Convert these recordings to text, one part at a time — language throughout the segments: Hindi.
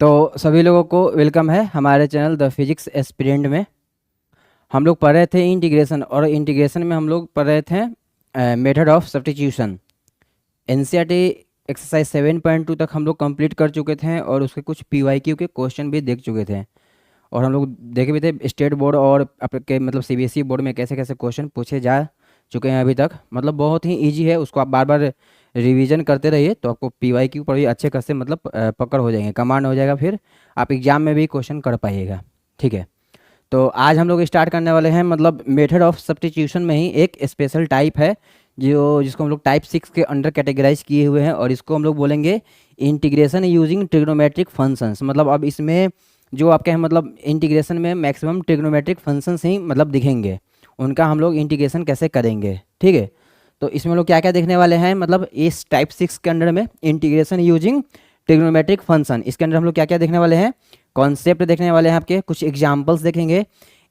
तो सभी लोगों को वेलकम है हमारे चैनल द फिजिक्स एस्पिरेंट में। हम लोग पढ़ रहे थे इंटीग्रेशन, और इंटीग्रेशन में हम लोग पढ़ रहे थे method of substitution. NCERT exercise 7.2 तक हम लोग कंप्लीट कर चुके थे और उसके कुछ पीवाईक्यू के क्वेश्चन भी देख चुके थे। और हम लोग देखे भी थे स्टेट बोर्ड और आपके मतलब सीबीएसई बोर्ड में कैसे कैसे क्वेश्चन पूछे जा चुके हैं अभी तक। मतलब बहुत ही ईजी है, उसको आप बार बार रिवीजन करते रहिए तो आपको पीवाईक्यू पर भी अच्छे खासे मतलब पकड़ हो जाएंगे, कमांड हो जाएगा, फिर आप एग्जाम में भी क्वेश्चन कर पाइएगा। ठीक है, तो आज हम लोग स्टार्ट करने वाले हैं मतलब मेथड ऑफ सब्स्टिट्यूशन में ही एक स्पेशल टाइप है जिसको हम लोग टाइप 6 के अंडर कैटेगराइज किए हुए हैं, और इसको हम लोग बोलेंगे इंटीग्रेशन यूजिंग ट्रिग्नोमेट्रिक फंक्शंस। मतलब अब इसमें जो आपके हैं मतलब इंटीग्रेशन में मैक्सिमम ट्रिग्नोमेट्रिक फंक्शंस ही मतलब दिखेंगे, उनका हम लोग इंटीग्रेशन कैसे करेंगे। ठीक है, तो इसमें हम लोग क्या क्या देखने वाले हैं मतलब इस टाइप 6 के अंडर में इंटीग्रेशन यूजिंग ट्रिग्नोमेट्रिक फंक्शन, इसके अंदर हम लोग क्या क्या देखने वाले हैं, कॉन्सेप्ट देखने वाले हैं, आपके कुछ एग्जाम्पल्स देखेंगे,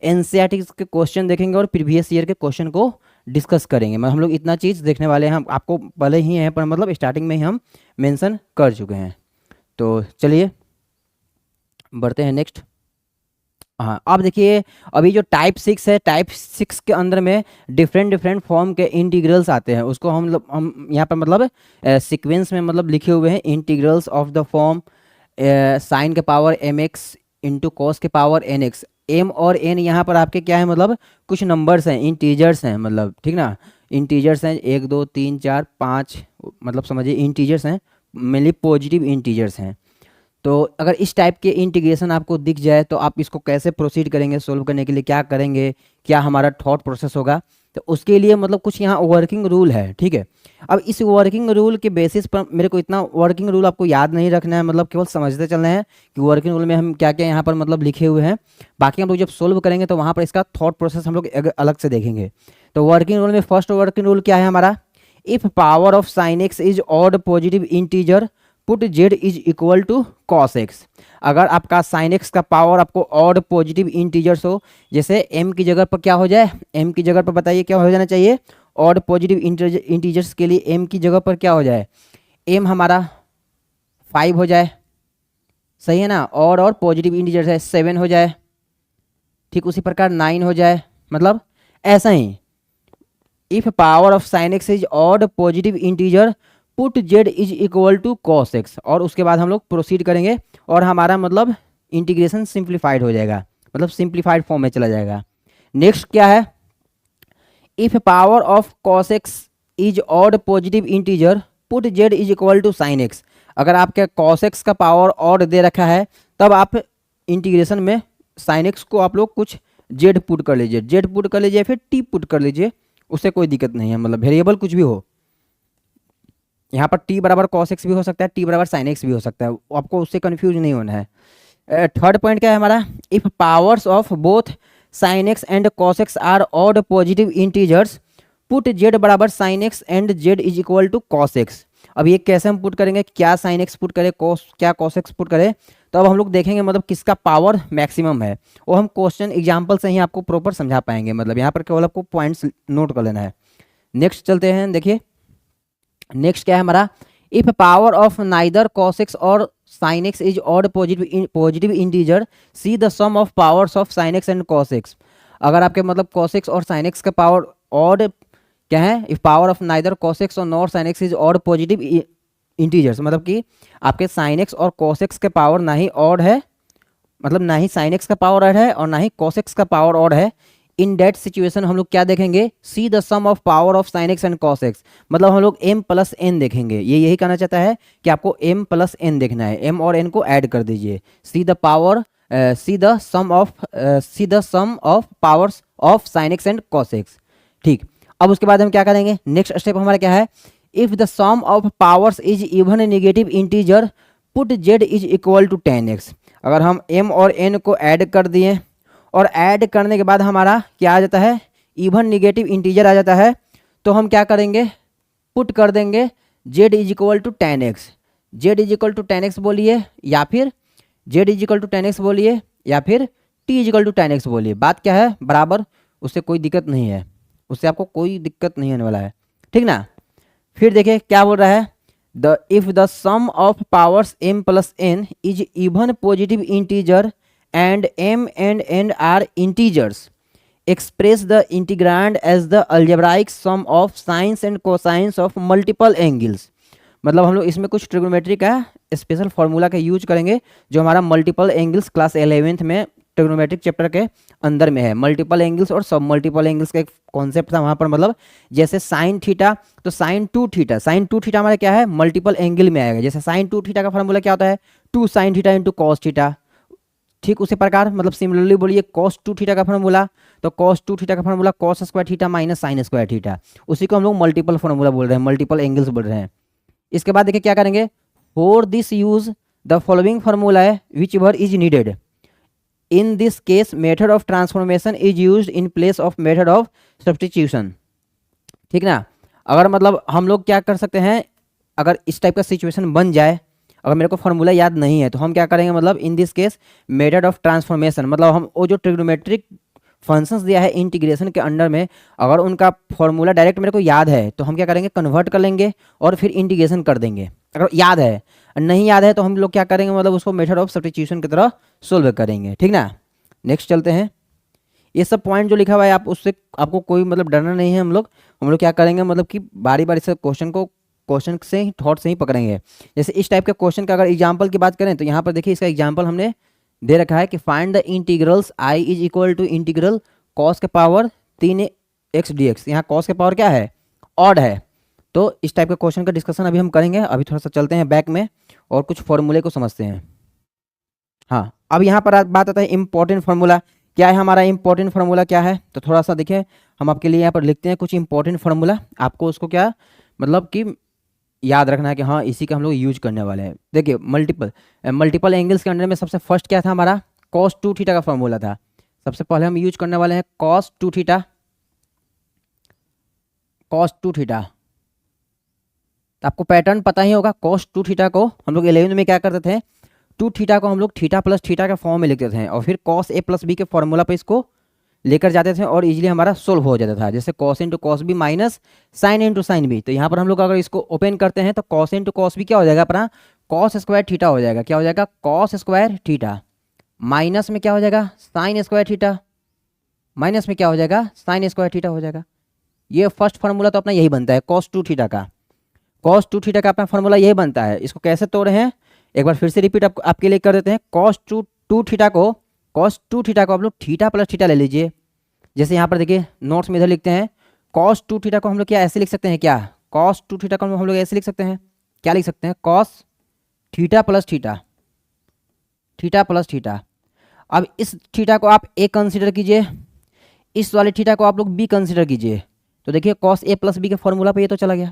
एनसीईआरटी के क्वेश्चन देखेंगे और प्रीवियस ईयर के क्वेश्चन को डिस्कस करेंगे। मतलब हम लोग इतना चीज़ देखने वाले हैं, हम आपको पहले ही हैं पर मतलब स्टार्टिंग में ही हम मेंशन कर चुके हैं। तो चलिए बढ़ते हैं नेक्स्ट। हाँ, अब देखिए अभी जो टाइप 6 है, टाइप 6 के अंदर में डिफरेंट डिफरेंट फॉर्म के इंटीग्रल्स आते हैं। उसको हम यहाँ पर मतलब सीक्वेंस में मतलब लिखे हुए हैं integrals of the form sine के power M X into cos के पावर एन एक्स। एम और एन यहाँ पर आपके क्या है मतलब कुछ नंबर्स हैं, इंटीजर्स हैं, मतलब ठीक ना, इंटीजर्स हैं 1 2 3 4 5, मतलब समझिए इंटीजर्स हैं, मेनली पॉजिटिव इंटीजर्स हैं। तो अगर इस टाइप के इंटीग्रेशन आपको दिख जाए तो आप इसको कैसे प्रोसीड करेंगे, सोल्व करने के लिए क्या करेंगे, क्या हमारा थॉट प्रोसेस होगा, तो उसके लिए मतलब कुछ यहाँ वर्किंग रूल है। ठीक है, अब इस वर्किंग रूल के बेसिस पर मेरे को इतना वर्किंग रूल आपको याद नहीं रखना है, मतलब केवल समझते चलना है कि वर्किंग रूल में हम क्या क्या यहाँ पर मतलब लिखे हुए हैं। बाकी हम लोग जब सोल्व करेंगे तो वहाँ पर इसका थॉट प्रोसेस हम लोग अलग से देखेंगे। तो वर्किंग रूल में फर्स्ट वर्किंग रूल क्या है हमारा, if power of sine x is odd positive integer put Z is equal to cos X. अगर आपका साइन एक्स का पावर आपको ऑड पॉजिटिव इंटीजर्स हो, जैसे एम की जगह पर क्या हो जाए, एम की जगह पर बताइए क्या हो जाना चाहिए, ऑड पॉजिटिव इंटीजर्स के लिए एम की जगह पर क्या हो जाए, एम हमारा 5 हो जाए, सही है ना, और पॉजिटिव इंटीजर्स है 7 हो जाए, ठीक उसी प्रकार 9 हो जाए, मतलब ऐसा ही। If power of sine x is odd positive integer put Z is equal to cos x, और उसके बाद हम लोग प्रोसीड करेंगे और हमारा मतलब इंटीग्रेशन सिंप्लीफाइड हो जाएगा, मतलब सिंप्लीफाइड फॉर्म में चला जाएगा। नेक्स्ट क्या है, if power of cos X is odd positive integer put Z is equal to sine X. अगर आपके कॉस एक्स का पावर ऑड दे रखा है तब आप इंटीग्रेशन में साइन एक्स को आप लोग कुछ जेड पुट कर लीजिए, जेड पुट कर लीजिए, फिर टी पुट कर लीजिए, उससे कोई दिक्कत नहीं है, मतलब वेरिएबल कुछ भी हो। यहाँ पर टी बराबर कॉस एक्स भी हो सकता है, टी बराबर साइन एक्स भी हो सकता है, आपको उससे कंफ्यूज नहीं होना है। थर्ड पॉइंट क्या है हमारा, if powers of both sine X and cos X are odd positive integers put Z बराबर sine X and Z is equal to cos X. अब ये कैसे हम पुट करेंगे, क्या साइन एक्स पुट करें, क्या कॉस एक्स पुट करें, तो अब हम लोग देखेंगे मतलब किसका पावर मैक्सिमम है, वो हम क्वेश्चन एग्जाम्पल से ही आपको प्रॉपर समझा पाएंगे। मतलब यहाँ पर केवल आपको पॉइंट्स नोट कर लेना है। नेक्स्ट चलते हैं, देखिए नेक्स्ट क्या है हमारा, if power of neither cos x और sine x is odd positive integer see the sum of powers of sine X and cos X. अगर आपके मतलब कॉस एक्स और साइन एक्स का पावर ऑड क्या है, if power of neither cos x और nor sine x is odd positive integers, मतलब कि आपके साइन एक्स और कॉस एक्स के पावर ना ही ऑड है, मतलब ना ही साइन एक्स का पावर ऑड है और ना ही कॉस एक्स का पावर ऑड है। इन डेट सिचुएशन हम लोग क्या देखेंगे, see the sum of power of sine X and cos x, मतलब हम लोग m प्लस एन देखेंगे। ये यही कहना चाहता है कि आपको m प्लस एन देखना है, m और n को ऐड कर दीजिए। See the power see the sum of powers of sine X and cos X. ठीक, अब उसके बाद हम क्या करेंगे, नेक्स्ट स्टेप हमारा क्या है, if the sum of powers is even negative integer put Z is equal to 10x। अगर हम m और n को ऐड कर दिए और ऐड करने के बाद हमारा क्या आ जाता है, इवन निगेटिव इंटीजर आ जाता है, तो हम क्या करेंगे, पुट कर देंगे z is equal to 10x। z is equal to 10x बोलिए, या फिर z is equal to 10x बोलिए, या फिर t is equal to 10x बोलिए। बात क्या है बराबर, उससे कोई दिक्कत नहीं है, उससे आपको कोई दिक्कत नहीं होने वाला है, ठीक ना। फिर देखिए क्या बोल रहा है, the if the sum of powers m plus n is even positive integer and m and n are integers, express the integrand as the algebraic sum of sines and cosines of multiple angles। मतलब हम लोग इसमें कुछ ट्रिग्नोमेट्री का स्पेशल फार्मूला का यूज करेंगे जो हमारा मल्टीपल एंगल्स क्लास 11th में ट्रिग्नोमेट्रिक चैप्टर के अंदर में है। मल्टीपल एंगल्स और सब मल्टीपल एंगल्स का एक कॉन्सेप्ट था वहाँ पर, मतलब जैसे साइन थीटा, तो साइन टू थीटा हमारा क्या है, मल्टीपल एंगल में आएगा। जैसे साइन टू थीटा का फार्मूला क्या होता है, two sine theta into cos theta. ठीक उसी प्रकार मतलब सिमिलरली बोलिए कॉस टू थीटा का फार्मूला, तो कॉस टू थीटा का formula cos square theta minus sine square theta, उसी को हम लोग मल्टीपल फार्मूला बोल रहे हैं, मल्टीपल एंगल्स बोल रहे हैं। इसके बाद देखिए क्या करेंगे, for this use the following formula है which ever is needed. In this case method of transformation is used in place of method of substitution. ठीक ना, अगर मतलब हम लोग क्या कर सकते हैं, अगर इस टाइप का सिचुएशन बन जाए, अगर मेरे को फार्मूला याद नहीं है तो हम क्या करेंगे, मतलब इन this case method of transformation, मतलब हम वो जो ट्रिग्नोमेट्रिक फंक्शंस दिया है इंटीग्रेशन के अंडर में, अगर उनका फॉर्मूला डायरेक्ट मेरे को याद है तो हम क्या करेंगे, कन्वर्ट कर लेंगे और फिर इंटीग्रेशन कर देंगे। अगर याद है, नहीं याद है तो हम लोग क्या करेंगे, मतलब उसको मेथड ऑफ सब्स्टिट्यूशन की तरह सोल्व करेंगे। ठीक ना, नेक्स्ट चलते हैं। ये सब पॉइंट जो लिखा हुआ है आप उससे आपको कोई मतलब डरना नहीं है। हम लोग क्या करेंगे, मतलब कि बारी बारी से क्वेश्चन से ही थॉट से ही पकड़ेंगे। जैसे इस टाइप के क्वेश्चन का अगर एग्जाम्पल की बात करें तो यहाँ पर देखिए इसका एग्जाम्पल हमने दे रखा है कि find the integrals I is equal to integral cos के पावर 3x dx। यहाँ कॉस के पावर क्या है, ऑड है। तो इस टाइप के क्वेश्चन का डिस्कशन अभी हम करेंगे। अभी थोड़ा सा चलते हैं बैक में और कुछ फॉर्मूले को समझते हैं। हाँ, अब यहाँ पर बात आता है इंपॉर्टेंट फार्मूला। क्या है हमारा इंपॉर्टेंट फार्मूला, क्या है, तो थोड़ा सा देखिए हम आपके लिए यहाँ पर लिखते हैं कुछ इंपॉर्टेंट फार्मूला। आपको उसको क्या मतलब कि याद रखना है कि हाँ इसी का हम लोग यूज करने वाले हैं। देखिए मल्टीपल एंगल्स के अंडर में सबसे फर्स्ट क्या था हमारा, कॉस टू थीटा का फॉर्मूला था। सबसे पहले हम यूज करने वाले हैं कॉस टू थीटा। तो आपको पैटर्न पता ही होगा, कॉस टू थीटा को हम लोग 11th में क्या करते थे, टू थीटा को हम लोग थीटा प्लस थीटा के फॉर्म में लिखते थे और फिर कॉस ए प्लस बी के फॉर्मूला पे इसको लेकर जाते थे और इजीली हमारा सोल्व हो जाता था। जैसे cos into cos B minus sine into sine B. तो यहाँ पर हम लोग अगर इसको ओपन करते हैं तो कॉस इंटू कॉस बी क्या हो जाएगा अपना, कॉस स्क्वायर थीटा हो जाएगा। क्या हो जाएगा, कॉस स्क्वायर थीटा माइनस में क्या हो जाएगा, साइन स्क्वायर थीटा माइनस में क्या हो जाएगा, साइन स्क्वायर थीटा हो जाएगा। ये फर्स्ट फार्मूला तो अपना यही बनता है कॉस टू थीटा का। कॉस टू थीटा का अपना फार्मूला यही बनता है। इसको कैसे तोड़े हैं एक बार फिर से रिपीट आपके लिए कर देते हैं। कॉस टू थीटा को आप लोग थीटा प्लस थीटा ले लीजिए। जैसे यहाँ पर देखिए नोट्स में इधर लिखते हैं कॉस टू थीटा को हम लोग क्या ऐसे लिख सकते हैं, क्या कॉस टू थीटा को हम लोग ऐसे लिख सकते हैं, क्या लिख सकते हैं, कॉस थीटा प्लस थीटा। अब इस थीटा को आप ए कंसिडर कीजिए, इस वाले थीटा को आप लोग बी कंसिडर कीजिए। तो देखिए कॉस ए प्लस बी के फॉर्मूला पे ये तो चला गया।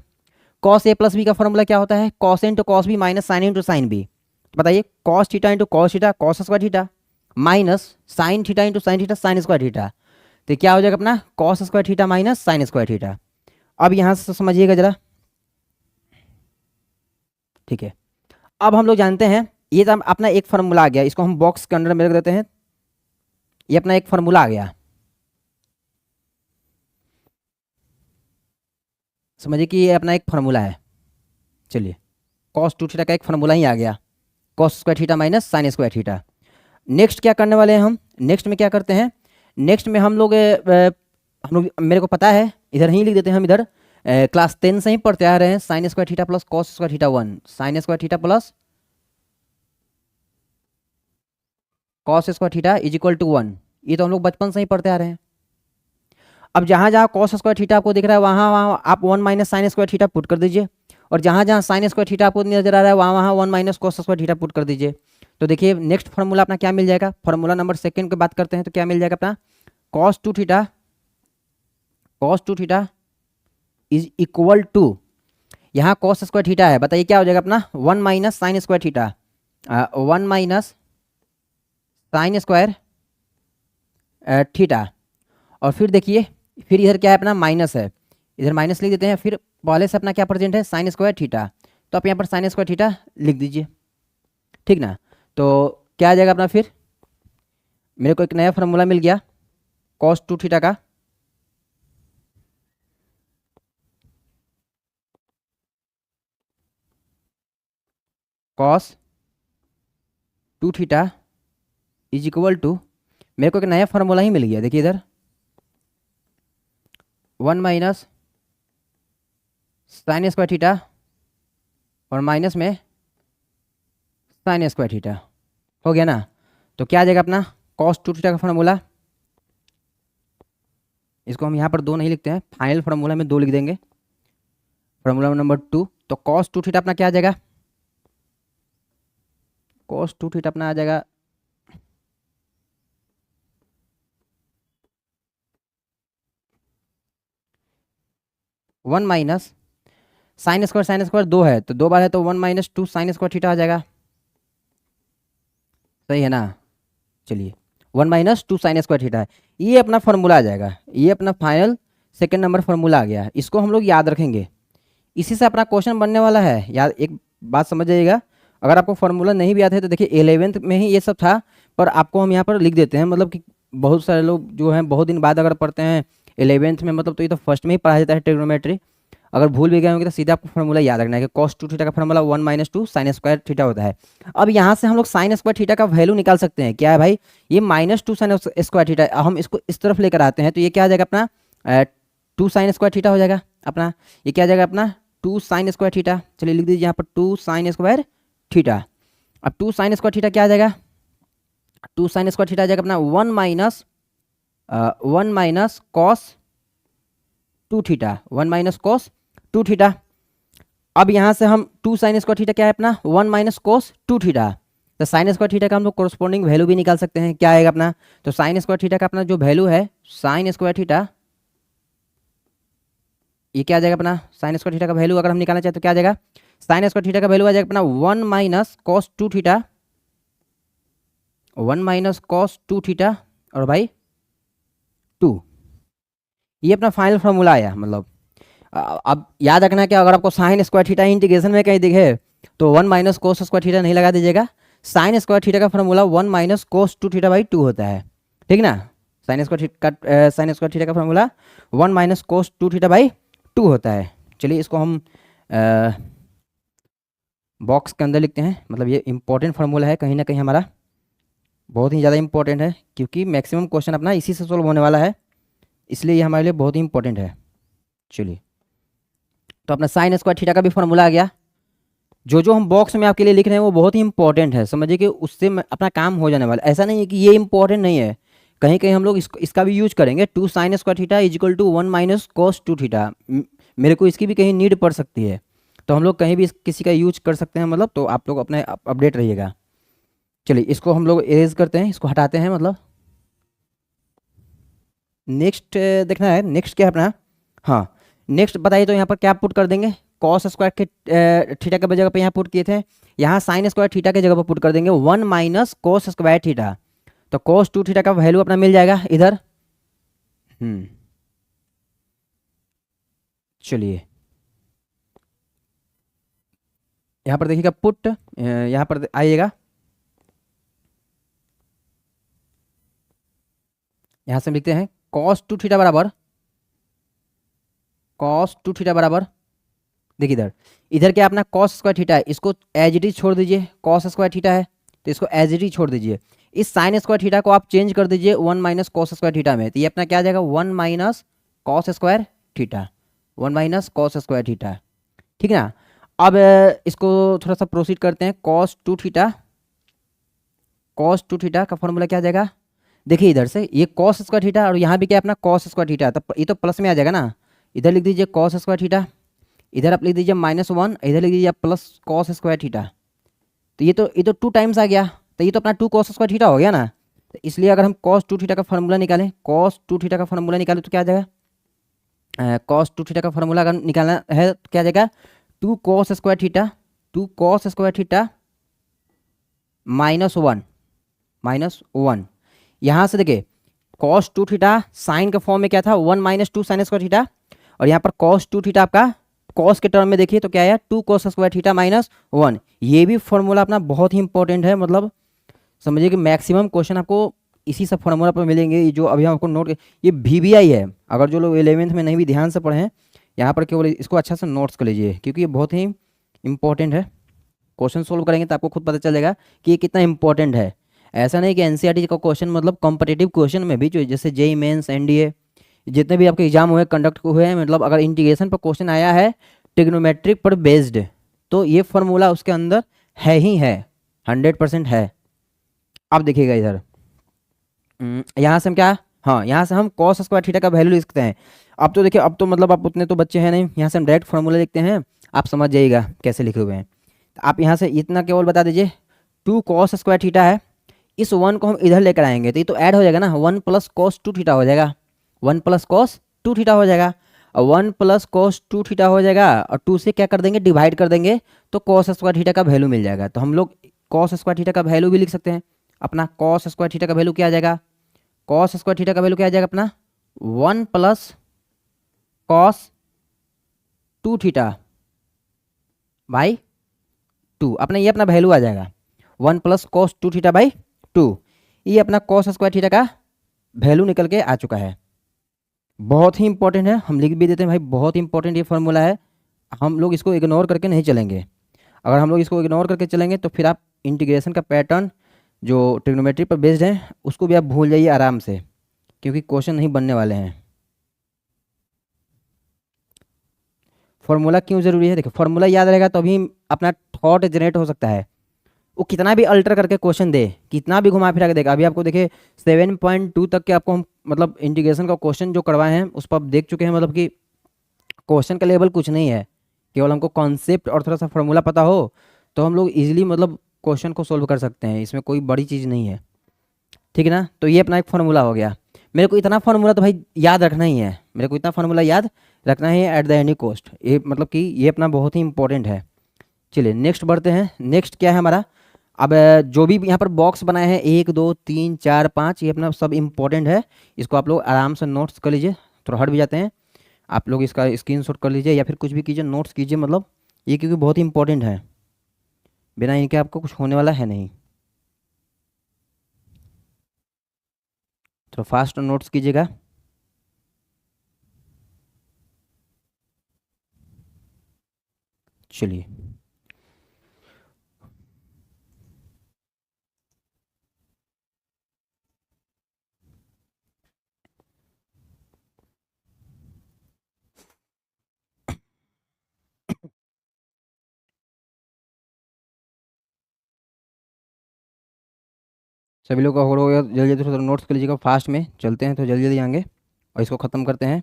कॉस ए प्लस बी का फॉर्मूला क्या होता है, cos into cos B minus sine into sine B. बताइए cos theta into cos theta cos square theta minus sine theta into sine theta sine square theta. तो क्या हो जाएगा अपना cos square theta minus sine square theta. अब यहाँ से समझिएगा जरा, ठीक है। अब हम लोग जानते हैं ये तो अपना एक फार्मूला आ गया, इसको हम बॉक्स के अंदर में रख देते हैं। ये अपना एक फार्मूला आ गया, समझिए कि ये अपना एक फार्मूला है। चलिए कॉस टू थीटा का एक फार्मूला ही आ गया, cos square theta minus sine square theta. Next क्या करने वाले हैं हम, नेक्स्ट में क्या करते हैं, नेक्स्ट में हम लोग मेरे को पता है इधर ही लिख देते हैं हम। इधर क्लास 10 से ही पढ़ते आ रहे हैं sine square theta plus cos square theta 1, sine square theta plus cos square theta is equal to 1। ये तो हम लोग बचपन से ही पढ़ते आ रहे हैं। अब जहाँ जहाँ कॉस स्क्वायर थीटा आपको दिख रहा है वहाँ वहाँ आप 1 minus sine square theta put कर दीजिए, और जहाँ जहाँ साइन स्क्वायर थीटा आपको नजर आ रहा है वहाँ वहाँ 1 minus cos square theta put कर दीजिए। तो देखिए नेक्स्ट फार्मूला अपना क्या मिल जाएगा, फार्मूला नंबर सेकंड की बात करते हैं तो क्या मिल जाएगा अपना, cos two theta is equal to, यहाँ कॉस स्क्वायर थीटा है, बताइए क्या हो जाएगा अपना 1 minus sine square theta, 1 minus sine square theta. और फिर देखिए फिर इधर क्या है अपना माइनस है, इधर माइनस लिख देते हैं। फिर पहले से अपना क्या प्रेजेंट है, साइन स्क्वायर थीटा, तो आप यहाँ पर साइन स्क्वायर थीटा लिख दीजिए, ठीक ना। तो क्या आ जाएगा अपना, फिर मेरे को एक नया फार्मूला मिल गया कॉस टू थीटा का। Cos 2 theta is equal to, मेरे को एक नया फार्मूला ही मिल गया, देखिए इधर 1 माइनस साइन स्क्वायर थीटा और माइनस में साइन स्क्वायर थीटा, हो गया ना। तो क्या आ जाएगा अपना कॉस 2 थीटा का फार्मूला, इसको हम यहाँ पर 2 नहीं लिखते हैं, फाइनल फार्मूला में 2 लिख देंगे, फार्मूला नंबर 2। तो कॉस 2 थीटा अपना क्या आ जाएगा, कॉस 2 थीटा अपना आ जाएगा 1 माइनस साइन स्क्वायर 2 है तो 2 बार है तो 1 माइनस 2 साइन स्क्वायर थीटा आ जाएगा, सही है ना। चलिए 1 माइनस 2 साइन स्क्वायर थीटा है, ये अपना फार्मूला आ जाएगा, ये अपना फाइनल सेकंड नंबर फार्मूला आ गया। इसको हम लोग याद रखेंगे, इसी से अपना क्वेश्चन बनने वाला है। याद एक बात समझ जाइएगा, अगर आपको फार्मूला नहीं भी आता है तो देखिए 11th में ही ये सब था, पर आपको हम यहाँ पर लिख देते हैं, मतलब कि बहुत सारे लोग जो हैं बहुत दिन बाद अगर पढ़ते हैं 11th में, मतलब तो ये तो फर्स्ट में ही पढ़ा जाता है ट्रिग्नोमेट्री। अगर भूल भी गए होंगे तो सीधा आपको फार्मूला याद रखना है कि कॉस 2 थीटा का formula 1 minus 2 sine square theta होता है। अब यहाँ से हम लोग साइन स्क्वायर थीटा का वैल्यू निकाल सकते हैं, क्या है भाई, ये -2 साइन स्क्वायर थीटा, हम इसको इस तरफ लेकर आते हैं तो ये क्या आ जाएगा अपना 2 साइन स्क्वायर थीटा हो जाएगा अपना, ये क्या आ जाएगा अपना 2 साइन स्क्वायर थीटा। चलिए लिख दीजिए यहाँ पर 2 साइन स्क्वायर थीटा। अब 2 साइन स्क्वायर थीटा क्या आ जाएगा, 2 साइन स्क्वायर थीटा आ जाएगा अपना 1 minus cos 2 theta, 1 minus cos 2 theta. अब यहाँ से हम 2 साइन स्क्वायर थीटा क्या है अपना 1 माइनस कॉस 2 थीटा, तो साइन स्क्वायर थीटा का हम लोग कोरस्पॉन्डिंग वैल्यू भी निकाल सकते हैं, क्या आएगा अपना, तो साइन स्क्वायर थीटा का अपना जो वैल्यू है साइन स्क्वायर थीटा, ये क्या आ जाएगा अपना साइन स्क्वायर थीटा का वैल्यू अगर हम निकालना चाहें तो क्या आ जाएगा, साइन स्क्वायर थीटा का वैल्यू आ जाएगा अपना 1 minus cos 2 theta, 1 minus cos 2 theta और भाई 2, ये अपना फाइनल फार्मूला आया। मतलब अब याद रखना है कि अगर आपको साइन स्क्वायर थीटा इंटीग्रेशन में कहीं दिखे तो 1 माइनस कोस स्क्वायर थीटा नहीं लगा दीजिएगा, साइन स्क्वायर थीटा का formula 1 minus cos 2 theta by 2 होता है, ठीक ना। साइन स्क्वायर थीटा का formula 1 minus cos 2 theta by 2 होता है। चलिए इसको हम बॉक्स के अंदर लिखते हैं, मतलब ये इंपॉर्टेंट फार्मूला है कहीं ना कहीं हमारा, बहुत ही ज़्यादा इंपॉर्टेंट है क्योंकि मैक्सिमम क्वेश्चन अपना इसी से सोल्व होने वाला है, इसलिए ये हमारे लिए बहुत ही इंपॉर्टेंट है। चलिए तो अपना साइन स्क्वायर थीटा का भी फार्मूला आ गया, जो जो हम बॉक्स में आपके लिए लिख रहे हैं वो बहुत ही इंपॉर्टेंट है, समझिए कि उससे अपना काम हो जाने वाला, ऐसा नहीं है कि ये इंपॉर्टेंट नहीं है, कहीं कहीं हम लोग इसका भी यूज करेंगे। 2 sine square theta is equal to 1 minus cos 2 theta, मेरे को इसकी भी कहीं नीड पड़ सकती है, तो हम लोग कहीं भी किसी का यूज कर सकते हैं, मतलब तो आप लोग अपने अपडेट रहिएगा। चलिए इसको हम लोग इरेज करते हैं, इसको हटाते हैं, मतलब नेक्स्ट देखना है, नेक्स्ट क्या है अपना, हाँ नेक्स्ट बताइए तो यहाँ पर क्या पुट कर देंगे, कॉस स्क्वायर के थीटा के जगह पे यहाँ पुट किए थे, यहाँ साइन स्क्वायर थीटा के जगह पर पुट कर देंगे 1 माइनस कॉस स्क्वायर थीटा, तो कॉस 2 थीटा का वैल्यू अपना मिल जाएगा इधर। चलिए यहाँ पर देखिएगा पुट, यहाँ पर आइएगा, यहाँ से हम लिखते हैं कॉस 2 थीटा बराबर, कॉस 2 थीटा बराबर, देखिए इधर इधर क्या अपना कॉस स्क्वायर थीटा है, इसको एज इट इज छोड़ दीजिए, कॉस स्क्वायर थीटा है तो इसको एज इट इज छोड़ दीजिए, इस साइन स्क्वायर थीटा को आप चेंज कर दीजिए 1 माइनस कॉस स्क्वायर थीटा में, तो ये अपना क्या आ जाएगा 1 minus cos square theta, 1 minus cos square theta, ठीक है ना। अब इसको थोड़ा सा प्रोसीड करते हैं, कॉस 2 थीटा, कॉस 2 थीटा का फॉर्मूला क्या आ जाएगा, देखिए इधर से ये कॉस स्क्वायर थीटा और यहाँ भी क्या अपना कॉस स्क्वायर थीटा, तो ये तो प्लस में आ जाएगा ना, इधर लिख दीजिए कॉस स्क्वायर थीटा, इधर आप लिख दीजिए -1, इधर लिख दीजिए प्लस कॉस स्क्वायर थीटा, तो ये तो 2 टाइम्स आ गया, तो ये तो अपना 2 कॉस स्क्वायर थीटा हो गया ना, तो इसलिए अगर हम कॉस 2 थीटा का फार्मूला निकालें, कॉस 2 थीटा का फार्मूला निकालें तो क्या आ जाएगा, कॉस 2 थीटा का फार्मूला अगर निकालना है तो क्या आ जाएगा 2 cos square theta, 2 cos square theta -1, यहाँ से देखिए कॉस 2 थीटा साइन के फॉर्म में क्या था 1 माइनस 2 साइन स्क्वायर थीटा, और यहाँ पर कॉस 2 थीटा आपका कॉस के टर्म में देखिए तो क्या आया 2 कॉस स्क्वायर थीटा -1, ये भी फॉर्मूला अपना बहुत ही इंपॉर्टेंट है, मतलब समझिए कि मैक्सिमम क्वेश्चन आपको इसी सब फॉर्मूला पर मिलेंगे, जो अभी हम आपको नोट, ये VBI है, अगर जो लोग 11th में नहीं भी ध्यान से पढ़े हैं यहाँ पर केवल इसको अच्छा से नोट्स कर लीजिए क्योंकि ये बहुत ही इंपॉर्टेंट है क्वेश्चन सोल्व करेंगे तो आपको खुद पता चलेगा कि ये कितना इंपॉर्टेंट है। ऐसा नहीं कि एनसीईआरटी का क्वेश्चन मतलब कॉम्पिटिटिव क्वेश्चन में भी जो जैसे जेई मेंस एनडीए जितने भी आपके एग्जाम हुए कंडक्ट हुए हैं, मतलब अगर इंटीग्रेशन पर क्वेश्चन आया है ट्रिग्नोमेट्रिक पर बेस्ड, तो ये फॉर्मूला उसके अंदर है ही है, 100% है। अब देखिएगा इधर यहाँ से हम क्या, हाँ यहाँ से हम कॉस स्क्वायर थीटा का वैल्यू लिख सकते हैं। अब तो देखिए, अब तो मतलब आप उतने तो बच्चे हैं नहीं, यहाँ से हम डायरेक्ट फॉर्मूला लिखते हैं, आप समझ जाइएगा कैसे लिखे हुए हैं। तो आप यहाँ से इतना केवल बता दीजिए 2 cos स्क्वायर थीटा है, इस 1 को हम इधर लेकर आएंगे तो ये तो ऐड हो जाएगा ना, 1 + cos 2 थीटा हो जाएगा, 1 + cos 2 थीटा हो जाएगा, और 1 + cos 2 थीटा हो जाएगा, और 2 से क्या कर देंगे डिवाइड कर देंगे तो cos स्क्वायर थीटा का वैल्यू मिल जाएगा। तो हम लोग cos स्क्वायर थीटा का वैल्यू भी लिख सकते हैं। अपना cos स्क्वायर थीटा का वैल्यू क्या आ जाएगा, cos स्क्वायर थीटा का वैल्यू क्या आ जाएगा अपना 1 + cos 2 थीटा बाई 2, अपना ये अपना वैल्यू आ जाएगा 1 + cos 2 थीटा बाई 2। ये अपना cos स्क्वायर थीटा का वैल्यू निकल के आ चुका है। बहुत ही इंपॉर्टेंट है, हम लिख भी देते हैं भाई, बहुत इंपॉर्टेंट ये फॉर्मूला है, हम लोग इसको इग्नोर करके नहीं चलेंगे। अगर हम लोग इसको इग्नोर करके चलेंगे तो फिर आप इंटीग्रेशन का पैटर्न जो ट्रिग्नोमेट्री पर बेस्ड है उसको भी आप भूल जाइए आराम से, क्योंकि क्वेश्चन नहीं बनने वाले हैं। फॉर्मूला क्यों ज़रूरी है, देखिए फॉर्मूला याद रहेगा तो अभी अपना थॉट जनरेट हो सकता है। वो कितना भी अल्टर करके क्वेश्चन दे, कितना भी घुमा फिरा के देगा, अभी आपको देखिए 7.2 तक के आपको हम मतलब इंटीग्रेशन का क्वेश्चन जो करवाए हैं उस पर आप देख चुके हैं, मतलब कि क्वेश्चन का लेवल कुछ नहीं है, केवल हमको कॉन्सेप्ट और थोड़ा सा फॉर्मूला पता हो तो हम लोग इजीली मतलब क्वेश्चन को सोल्व कर सकते हैं, इसमें कोई बड़ी चीज़ नहीं है, ठीक है ना। तो ये अपना एक फार्मूला हो गया। मेरे को इतना फार्मूला तो भाई याद रखना ही है, मेरे को इतना फार्मूला याद रखना ही है एट द एनी कॉस्ट, ये मतलब कि ये अपना बहुत ही इंपॉर्टेंट है। चलिए नेक्स्ट बढ़ते हैं। नेक्स्ट क्या है हमारा, अब जो भी यहाँ पर बॉक्स बनाए हैं 1 2 3 4 5 ये अपना सब इंपॉर्टेंट है, इसको आप लोग आराम से नोट्स कर लीजिए। थोड़ा हट भी जाते हैं आप लोग, इसका स्क्रीनशॉट कर लीजिए या फिर कुछ भी कीजिए, नोट्स कीजिए, मतलब ये क्योंकि बहुत ही इंपॉर्टेंट है, बिना इनके आपको कुछ होने वाला है नहीं। थोड़ा फास्ट नोट्स कीजिएगा। चलिए सभी लोग का हो गया, जल्दी जल्दी थोड़ा नोट्स कर लीजिएगा, फास्ट में चलते हैं तो जल्दी जल्दी आएंगे और इसको ख़त्म करते हैं।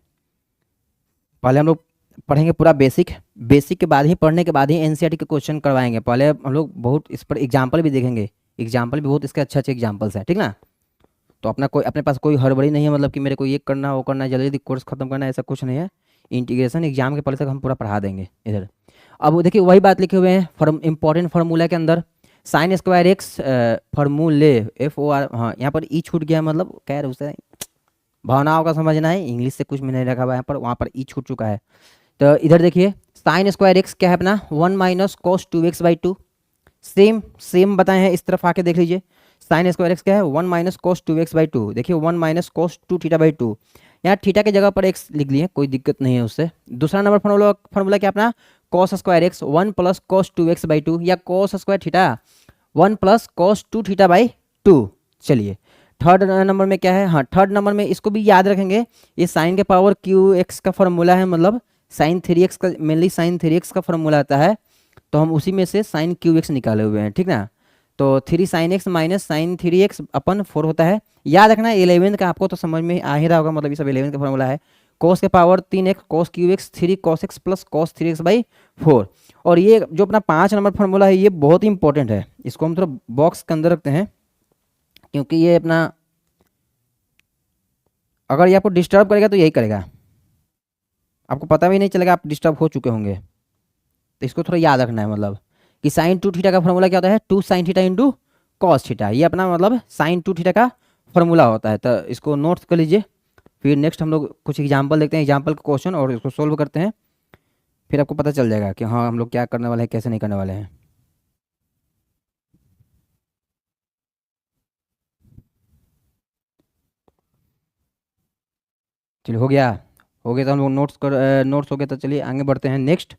पहले हम लोग पढ़ेंगे पूरा बेसिक, बेसिक के बाद ही पढ़ने के बाद ही एनसीईआरटी के क्वेश्चन करवाएंगे। पहले हम लोग बहुत इस पर एग्जाम्पल भी देखेंगे, एग्जाम्पल भी बहुत इसके अच्छे अच्छे एग्जाम्पल्स हैं, ठीक ना। तो अपना कोई अपने पास कोई हड़बड़ी नहीं है, मतलब कि मेरे को ये करना वो करना है जल्दी जल्दी कोर्स खत्म करना है, ऐसा कुछ नहीं है। इंटीग्रेशन एग्जाम के पहले तक हम पूरा पढ़ा देंगे इधर। अब वो देखिए वही बात लिखे हुए हैं इंपॉर्टेंट फार्मूला के अंदर, साइन स्क्वायर एक्स फार्मूले FOR, हाँ यहाँ पर ई छूट गया, मतलब कह रहे उसे भावनाओं का समझना है, इंग्लिश से कुछ भी नहीं रखा हुआ है यहाँ पर, वहाँ पर ई छूट चुका है। तो इधर देखिए साइन स्क्वायर एक्स क्या है अपना 1 - cos 2x/2, सेम सेम बताए हैं, इस तरफ आके देख लीजिए। साइन स्क्वायर एक्स क्या है 1 - cos 2x/2, देखिए 1 - cos 2 थीटा/2, यहाँ थीटा की जगह पर एक्स लिख लिए, कोई दिक्कत नहीं है उससे। दूसरा नंबर फार्मूला क्या अपना cos square x 1 + cos 2x/2 या cos स्क्वायर थीटा 1 + cos 2 थीटा/2। चलिए थर्ड नंबर में क्या है, हाँ थर्ड नंबर में इसको भी याद रखेंगे, ये साइन के पावर QX का फॉर्मूला है, मतलब साइन 3x का, मेनली साइन 3x का फॉर्मूला आता है, तो हम उसी में से साइन QX निकाले हुए हैं, ठीक ना। तो 3 sin x - sin 3x/4 होता है, याद रखना 11 का आपको तो समझ में आ ही रहा होगा, मतलब ये सब 11 का फॉर्मूला है। cos के power 3x cos QX 3 cos x + cos 3x/4। और ये जो अपना 5 नंबर फॉर्मूला है ये बहुत ही इंपॉर्टेंट है, इसको हम थोड़ा बॉक्स के अंदर रखते हैं, क्योंकि ये अपना अगर ये आपको डिस्टर्ब करेगा तो यही करेगा, आपको पता भी नहीं चलेगा आप डिस्टर्ब हो चुके होंगे। तो इसको थोड़ा याद रखना है, मतलब कि साइन 2 थीटा का फॉर्मूला क्या होता है 2 sin थीटा × cos थीटा, ये अपना मतलब साइन 2 थीटा का फॉर्मूला होता है। तो इसको नोट्स कर लीजिए, फिर नेक्स्ट हम लोग कुछ एग्जाम्पल देखते हैं, एग्जाम्पल का क्वेश्चन और इसको सोल्व करते हैं, फिर आपको पता चल जाएगा कि हाँ हम लोग क्या करने वाले हैं कैसे नहीं करने वाले हैं। चलिए हो गया, हो गया तो हम लोग नोट्स हो गया, तो चलिए आगे बढ़ते हैं। नेक्स्ट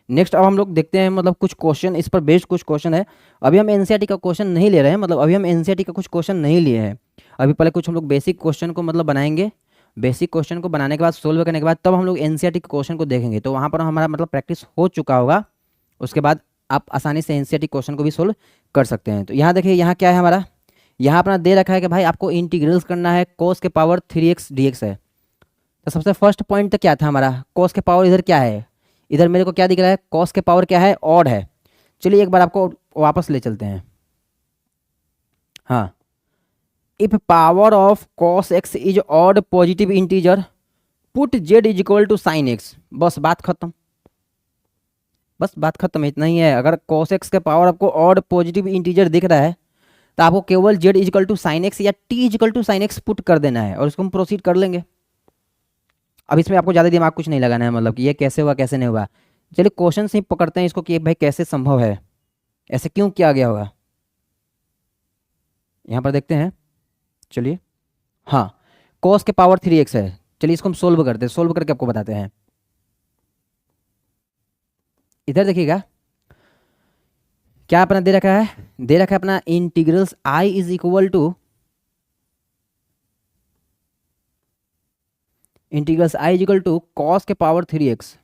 नेक्स्ट अब हम लोग देखते हैं मतलब कुछ क्वेश्चन, इस पर बेस्ड कुछ क्वेश्चन है। अभी हम एनसीईआरटी का क्वेश्चन नहीं ले रहे हैं, मतलब अभी हम एनसीईआरटी का कुछ क्वेश्चन नहीं लिए हैं। अभी पहले कुछ हम लोग बेसिक क्वेश्चन को मतलब बनाएंगे। बेसिक क्वेश्चन को बनाने के बाद, सोल्व करने के बाद, तब हम लोग एनसीईआरटी के क्वेश्चन को देखेंगे। तो वहाँ पर हमारा मतलब प्रैक्टिस हो चुका होगा, उसके बाद आप आसानी से एनसीईआरटी क्वेश्चन को भी सोल्व कर सकते हैं। तो यहाँ देखिए, यहाँ क्या है हमारा, यहाँ अपना दे रखा है कि भाई आपको इंटीग्रल्स करना है, cos के पावर 3x dx है। तो सबसे फर्स्ट पॉइंट तो क्या था हमारा, cos के पावर इधर क्या है, इधर मेरे को क्या दिख रहा है, cos के पावर क्या है, ऑड है। चलिए एक बार आपको वापस ले चलते हैं। हाँ, if power of cos x is odd positive integer put z is equal to sine x। बस बात खत्म, बस बात खत्म, इतना ही है। अगर cos x के पावर आपको ऑड पॉजिटिव इंटीजर दिख रहा है तो आपको केवल z is equal to sine x या t is equal to sine x put कर देना है और इसको हम प्रोसीड कर लेंगे। अब इसमें आपको ज़्यादा दिमाग कुछ नहीं लगाना है, मतलब कि ये कैसे हुआ कैसे नहीं हुआ। चलिए क्वेश्चन से ही पकड़ते हैं इसको कि भाई कैसे संभव है, ऐसे क्यों किया गया होगा, यहाँ पर देखते हैं। चलिए, हाँ, cos के पावर 3x है। चलिए इसको हम सोल्व करते हैं, सोल्व करके आपको बताते हैं। इधर देखिएगा क्या अपना दे रखा है, दे रखा है अपना integrals i is equal to integrals i is equal to cos के पावर 3x।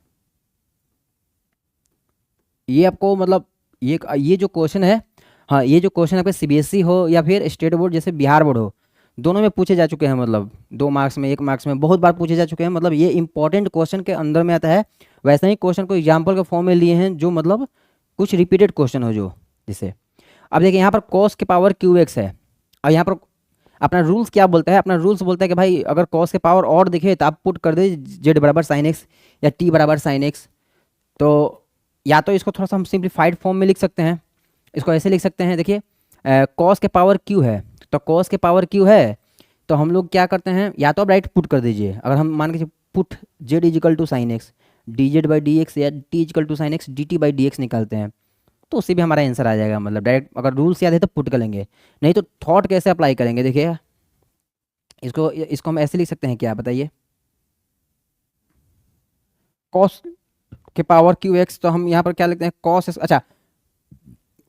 ये आपको मतलब ये जो क्वेश्चन है, हाँ, ये जो क्वेश्चन आपके सीबीएसई हो या फिर स्टेट बोर्ड जैसे बिहार बोर्ड हो, दोनों में पूछे जा चुके हैं। मतलब 2 मार्क्स में, 1 मार्क्स में बहुत बार पूछे जा चुके हैं। मतलब ये इंपॉर्टेंट क्वेश्चन के अंदर में आता है। वैसे ही क्वेश्चन को एग्जाम्पल के फॉर्म में लिए हैं, जो मतलब कुछ रिपीटेड क्वेश्चन हो जो जिसे। अब देखिए यहाँ पर cos के पावर QX है, और यहाँ पर अपना रूल्स क्या बोलता है, अपना रूल्स बोलता है कि भाई अगर cos के पावर और दिखे तो आप पुट कर दे z बराबर साइन एक्स या t बराबर साइन एक्स। तो या तो इसको थोड़ा सा हम सिंप्लीफाइड फॉर्म में लिख सकते हैं, इसको ऐसे लिख सकते हैं। देखिए cos के पावर q है, तो cos के पावर q है तो हम लोग क्या करते हैं, या तो आप राइट पुट कर दीजिए। अगर हम मान के put z is equal to sine x d z by d x या t is equal to sine x d t by d x निकालते हैं, तो उससे भी हमारा आंसर आ जाएगा। मतलब डायरेक्ट अगर रूल्स याद है तो पुट कर लेंगे, नहीं तो थॉट कैसे अप्लाई करेंगे। देखिए इसको इसको हम ऐसे लिख सकते हैं, क्या बताइए, cos के पावर QX, तो हम यहाँ पर क्या लिखते हैं, cos, अच्छा,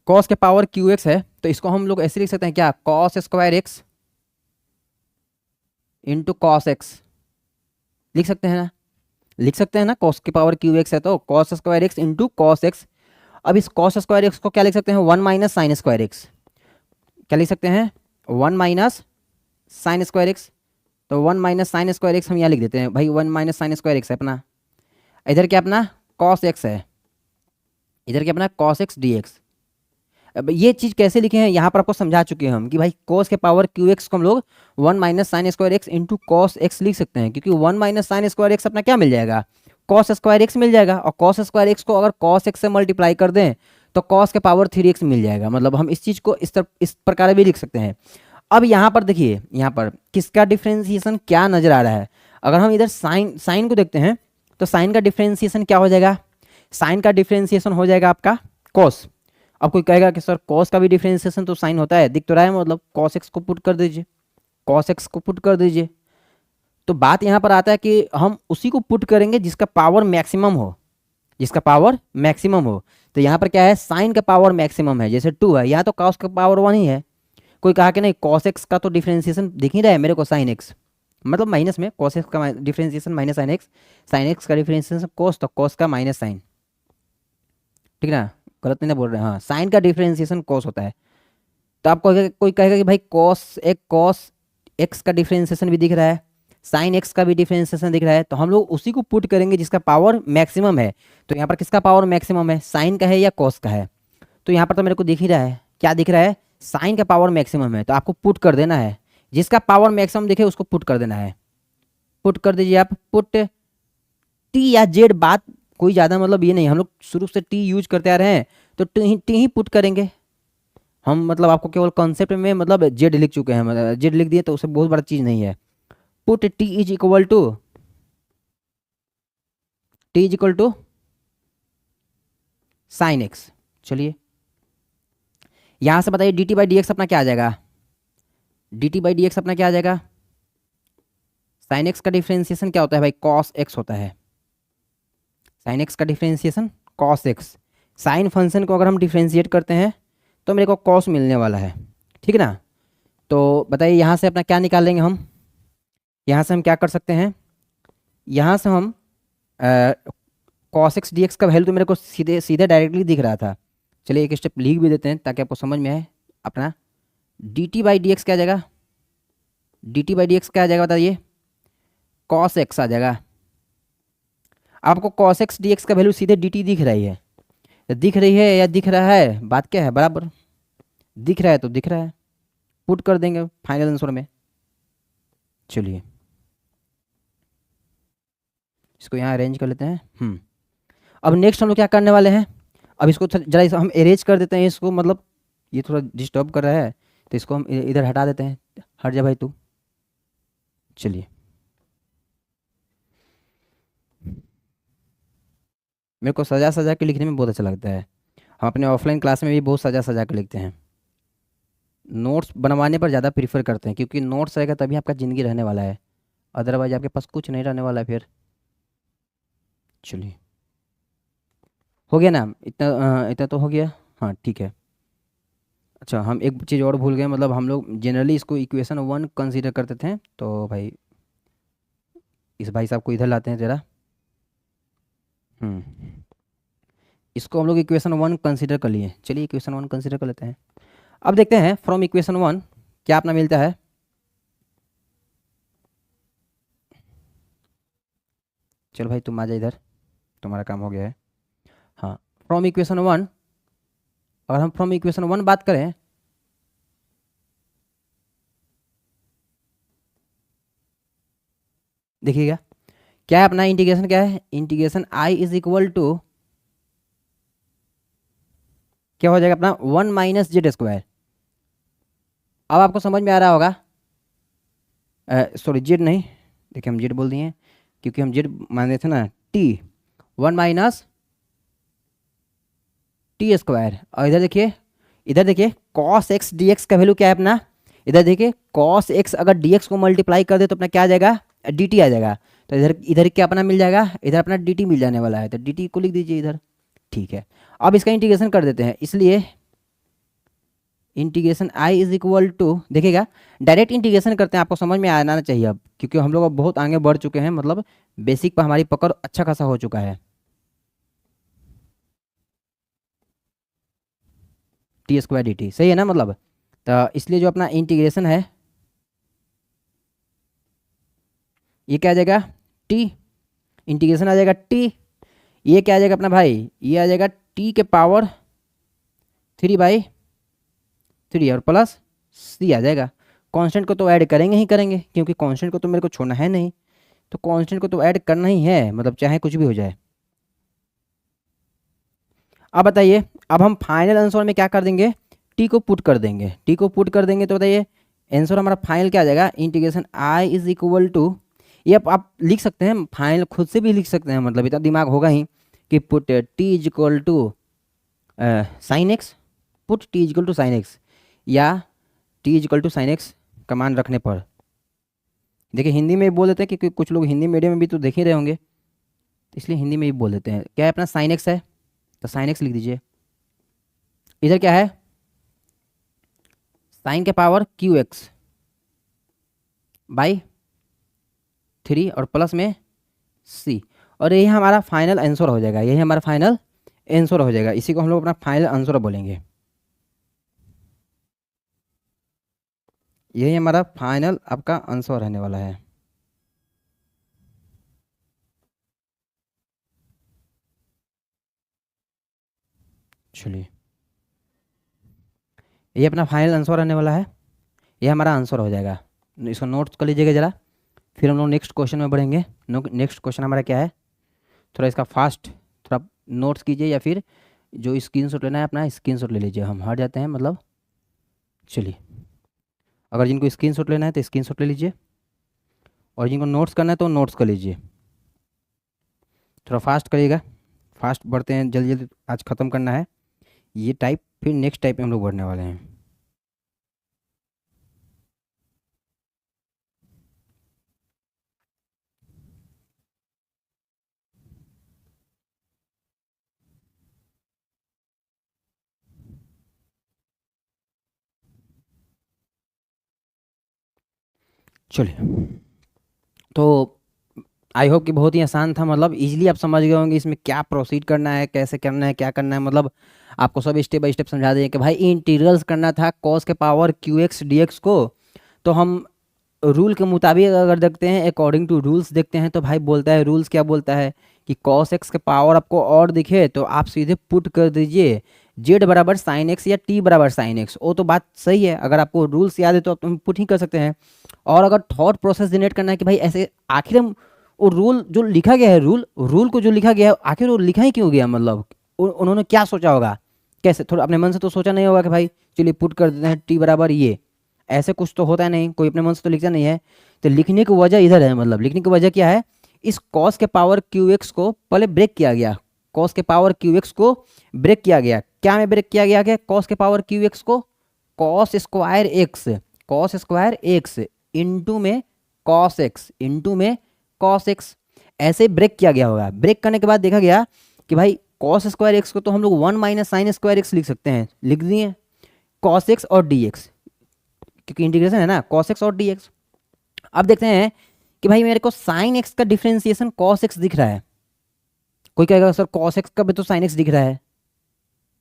cos के पावर QX है तो इसको हम लोग ऐसे लिख सकते हैं, क्या, cos square x into cos x. लिख सकते हैं ना, लिख सकते हैं ना, cos के पावर QX है तो cos square x into cos X. अब इस cos स्क्वायर एक्स को क्या लिख सकते हैं, 1 माइनस साइन स्क्वायर एक्स। क्या लिख सकते हैं, 1 माइनस साइन स्क्वायर एक्स। तो 1 माइनस साइन स्क्वायर एक्स हम यहाँ लिख देते हैं भाई, 1 माइनस साइन स्क्वायर एक्स है अपना। इधर क्या अपना cos एक्स है, इधर क्या अपना cos एक्स डी एक्स। अब ये चीज़ कैसे लिखे हैं यहाँ पर आपको समझा चुके हैं हम कि भाई cos के पावर QX को हम लोग 1 minus sine square x into cos x लिख सकते हैं, क्योंकि 1 माइनस साइन स्क्वायर एक्स अपना क्या मिल जाएगा, cos स्क्वायर एक्स मिल जाएगा। और cos स्क्वायर एक्स को अगर cos एक्स से मल्टीप्लाई कर दें तो cos के पावर 3x मिल जाएगा। मतलब हम इस चीज़ को इस प्रकार भी लिख सकते हैं। अब यहाँ पर देखिए, यहाँ पर किसका डिफ्रेंसिएशन क्या नजर आ रहा है। अगर हम इधर साइन को देखते हैं तो साइन का डिफ्रेंसिएशन क्या हो जाएगा, साइन का डिफ्रेंसिएशन हो जाएगा आपका cos। अब कोई कहेगा कि सर cos का भी डिफ्रेंसिएशन तो साइन होता है, दिख तो रहा है, मतलब cos x को पुट कर दीजिए, cos x को पुट कर दीजिए। तो बात यहाँ पर आता है कि हम उसी को पुट करेंगे जिसका पावर मैक्सिमम हो, जिसका पावर मैक्सिमम हो। तो यहाँ पर क्या है, साइन का पावर मैक्सिमम है, जैसे 2 है, यहाँ तो cos का पावर 1 ही है। कोई कहा कि नहीं cos x का तो डिफ्रेंसिएशन दिख ही रहा है मेरे को, sin x मतलब माइनस में cos x का डिफ्रेंसिएशन माइनस sin x का डिफ्रेंसिएशन cos, तो cos का माइनस साइन, ठीक ना, गलत नहीं ना बोल रहे हैं, हाँ, साइन का डिफ्रेंसिएशन cos होता है। तो आपको कोई कहेगा कि भाई cos x का डिफ्रेंसिएशन भी दिख रहा है, साइन x का भी डिफ्रेंसिएशन दिख रहा है, तो हम लोग उसी को पुट करेंगे जिसका पावर मैक्सिमम है। तो यहाँ पर किसका पावर मैक्सिमम है, साइन का है या cos का है। तो यहाँ पर तो मेरे को दिख ही रहा है, क्या दिख रहा है, साइन का पावर मैक्सिमम है, तो आपको पुट कर देना है, जिसका पावर मैक्सिमम दिखे उसको पुट कर देना है। पुट कर दीजिए आप, पुट टी या जेड, बात कोई ज़्यादा मतलब ये नहीं, हम लोग शुरू से टी यूज करते आ रहे हैं तो टी ही पुट करेंगे हम। मतलब आपको केवल कॉन्सेप्ट में मतलब जेड लिख चुके हैं, मतलब जेड लिख दिए तो उससे बहुत बड़ा चीज़ नहीं है। Put T is equal to sine x. चलिए यहाँ से बताइए d t by d x अपना क्या आ जाएगा, d t by d x अपना क्या आ जाएगा, साइन एक्स का डिफ्रेंसिएशन क्या होता है भाई, cos x होता है। साइन एक्स का differentiation cos x. Sine function को अगर हम डिफ्रेंशिएट करते हैं तो मेरे को कॉस मिलने वाला है, ठीक है ना। तो बताइए यहाँ से अपना क्या निकाल लेंगे हम। यहाँ से हम क्या कर सकते हैं, यहाँ से हम कॉस एक्स डी एक्स का वैल्यू तो मेरे को सीधे सीधे डायरेक्टली दिख रहा था। चलिए एक स्टेप लिख भी देते हैं ताकि आपको समझ में आए। अपना d t by d x क्या आ जाएगा, d t by d x क्या आ जाएगा बताइए, कॉस एक्स आ जाएगा। आपको कॉस एक्स डी एक्स का वैल्यू सीधे डी टी दिख रही है, तो दिख रही है या दिख रहा है, बात क्या है, बराबर दिख रहा है तो दिख रहा है, पुट कर देंगे फाइनल आंसर में। चलिए इसको यहाँ अरेंज कर लेते हैं। अब नेक्स्ट हम लोग क्या करने वाले हैं, अब इसको जरा हम अरेंज कर देते हैं इसको, मतलब ये थोड़ा डिस्टर्ब कर रहा है तो इसको हम इधर हटा देते हैं। हट जा भाई तू। चलिए मेरे को सजा सजा के लिखने में बहुत अच्छा लगता है। हम अपने ऑफलाइन क्लास में भी बहुत सजा सजा के लिखते हैं। नोट्स बनवाने पर ज़्यादा प्रीफर करते हैं क्योंकि नोट्स रहेगा तभी आपका ज़िंदगी रहने वाला है, अदरवाइज आपके पास कुछ नहीं रहने वाला है फिर। चलिए हो गया ना, इतना इतना तो हो गया। हाँ ठीक है। अच्छा हम एक चीज़ और भूल गए, मतलब हम लोग जनरली इसको इक्वेशन 1 कंसीडर करते थे, तो भाई इस भाई साहब को इधर लाते हैं ज़रा। हम्म इसको हम लोग इक्वेशन 1 कंसीडर कर लिए। चलिए इक्वेशन 1 कंसीडर कर लेते हैं। अब देखते हैं फ्रॉम इक्वेशन 1 क्या अपना मिलता है। चलो भाई तुम आ जा इधर, तुम्हारा काम हो गया है। हाँ फ्रॉम इक्वेशन 1, अगर हम फ्रॉम इक्वेशन 1 बात करें, देखिएगा क्या है अपना इंटीग्रेशन, क्या है integration I is equal to क्या हो जाएगा अपना 1 माइनस जेड स्क्वायर। अब आपको समझ में आ रहा होगा, सॉरी जेड नहीं, देखिए हम जेड बोल दिए हैं क्योंकि हम जेड मान रहे थे ना, टी 1 माइनस टी स्क्वायर। और इधर देखिए कॉस एक्स डी एक्स का वैल्यू क्या है अपना, इधर देखिए कॉस एक्स अगर डी एक्स को मल्टीप्लाई कर दे तो अपना क्या आ जाएगा, डी टी आ जाएगा। तो इधर इधर क्या अपना मिल जाएगा, इधर अपना डी टी मिल जाने वाला है, तो डी टी को लिख दीजिए इधर। ठीक है अब इसका इंटीग्रेशन कर देते हैं, इसलिए integration I is equal to, देखिएगा डायरेक्ट इंटीग्रेशन करते हैं, आपको समझ में आना चाहिए अब, क्योंकि हम लोग अब बहुत आगे बढ़ चुके हैं, मतलब बेसिक पर हमारी पकड़ अच्छा खासा हो चुका है। टी स्क्वायर डी टी सही है ना, मतलब तो इसलिए जो अपना इंटीग्रेशन है ये क्या आ जाएगा, टी इंटीग्रेशन आ जाएगा टी, ये क्या आ जाएगा अपना भाई, ये आ जाएगा टी के पावर 3/3 और प्लस सी आ जाएगा। कांस्टेंट को तो ऐड करेंगे ही करेंगे क्योंकि कांस्टेंट को तो मेरे को छोड़ना है नहीं, तो कांस्टेंट को तो ऐड करना ही है, मतलब चाहे कुछ भी हो जाए। अब बताइए, अब हम फाइनल आंसर में क्या कर देंगे, टी को पुट कर देंगे, टी को पुट कर देंगे तो बताइए आंसर हमारा फाइनल क्या आ जाएगा, integration I is equal to, ये आप लिख सकते हैं फाइनल खुद से भी लिख सकते हैं, मतलब इतना दिमाग होगा ही कि put T is equal to sine x, put T is equal to sine x, या T is equal to sine X कमान रखने पर। देखिए हिंदी में भी बोल देते हैं क्योंकि कुछ लोग हिंदी मीडियम में भी तो देख ही रहे होंगे, तो इसलिए हिंदी में भी बोल देते हैं। क्या है अपना साइन एक्स है, तो साइन एक्स लिख दीजिए। इधर क्या है, साइन के पावर क्यू एक्स बाई 3 और प्लस में सी, और यही हमारा फाइनल आंसर हो जाएगा, यही हमारा फाइनल आंसर हो जाएगा, इसी को हम लोग अपना फाइनल आंसर बोलेंगे। यही हमारा फाइनल आपका आंसर रहने वाला है। चलिए ये अपना फाइनल आंसर रहने वाला है, ये हमारा आंसर हो जाएगा। इसको नोट कर लीजिएगा ज़रा, फिर हम लोग नेक्स्ट क्वेश्चन में बढ़ेंगे। नेक्स्ट क्वेश्चन हमारा क्या है, थोड़ा इसका फास्ट थोड़ा नोट्स कीजिए, या फिर जो स्क्रीनशॉट लेना है अपना स्क्रीनशॉट ले लीजिए, हम हट जाते हैं मतलब। चलिए अगर जिनको स्क्रीनशॉट लेना है तो स्क्रीनशॉट ले लीजिए, और जिनको नोट्स करना है तो नोट्स कर लीजिए। थोड़ा फास्ट करिएगा, फास्ट बढ़ते हैं, जल्दी जल्दी आज ख़त्म करना है ये टाइप, फिर नेक्स्ट टाइप में हम लोग बढ़ने वाले हैं। चलिए, तो आई होप कि बहुत ही आसान था, मतलब इजीली आप समझ गए होंगे इसमें क्या प्रोसीड करना है, कैसे करना है, क्या करना है, मतलब आपको सब स्टेप बाय स्टेप समझा दें कि भाई इंटीग्रल्स करना था कॉस के power Q x d x को। तो हम रूल के मुताबिक अगर देखते हैं, अकॉर्डिंग टू रूल्स देखते हैं, तो भाई बोलता है, रूल्स क्या बोलता है कि कॉस एक्स के पावर आपको और दिखे तो आप सीधे पुट कर दीजिए जेड बराबर साइन एक्स या टी बराबर साइन एक्स। वो तो बात सही है, अगर आपको रूल्स याद है तो आप तुम पुट ही कर सकते हैं। और अगर थॉट प्रोसेस जनरेट करना है कि भाई ऐसे आखिर हम वो रूल जो लिखा गया है, रूल रूल को जो लिखा गया है आखिर वो लिखा ही क्यों गया, मतलब उन्होंने क्या सोचा होगा, कैसे, थोड़ा अपने मन से तो सोचा नहीं होगा कि भाई चलिए पुट कर देते हैं टी बराबर ये, ऐसे कुछ तो होता है नहीं, कोई अपने मन से तो लिखता नहीं है। तो लिखने की वजह इधर है, मतलब लिखने की वजह क्या है, इस कॉस के पावर क्यू एक्स को पहले ब्रेक किया गया, कॉस के पावर क्यू एक्स को ब्रेक किया गया, क्या में ब्रेक किया गया, कॉस के पावर क्यू एक्स को कॉस स्क्वायर एक्स इंटू में कॉस एक्स इंटू में कॉस एक्स, ऐसे ब्रेक किया गया होगा। ब्रेक करने के बाद देखा गया कि भाई कॉस स्क्वायर एक्स को तो हम लोग 1 माइनस साइन स्क्वायर एक्स लिख सकते हैं, लिख दिए कॉस एक्स और डी एक्स, क्योंकि इंटीग्रेशन है ना कॉस एक्स और डी एक्स। अब देखते हैं कि भाई मेरे को साइन एक्स का डिफ्रेंसिएशन कॉस एक्स दिख रहा है। कोई कहेगा सर कॉस एक्स का भी तो साइन एक्स दिख रहा है,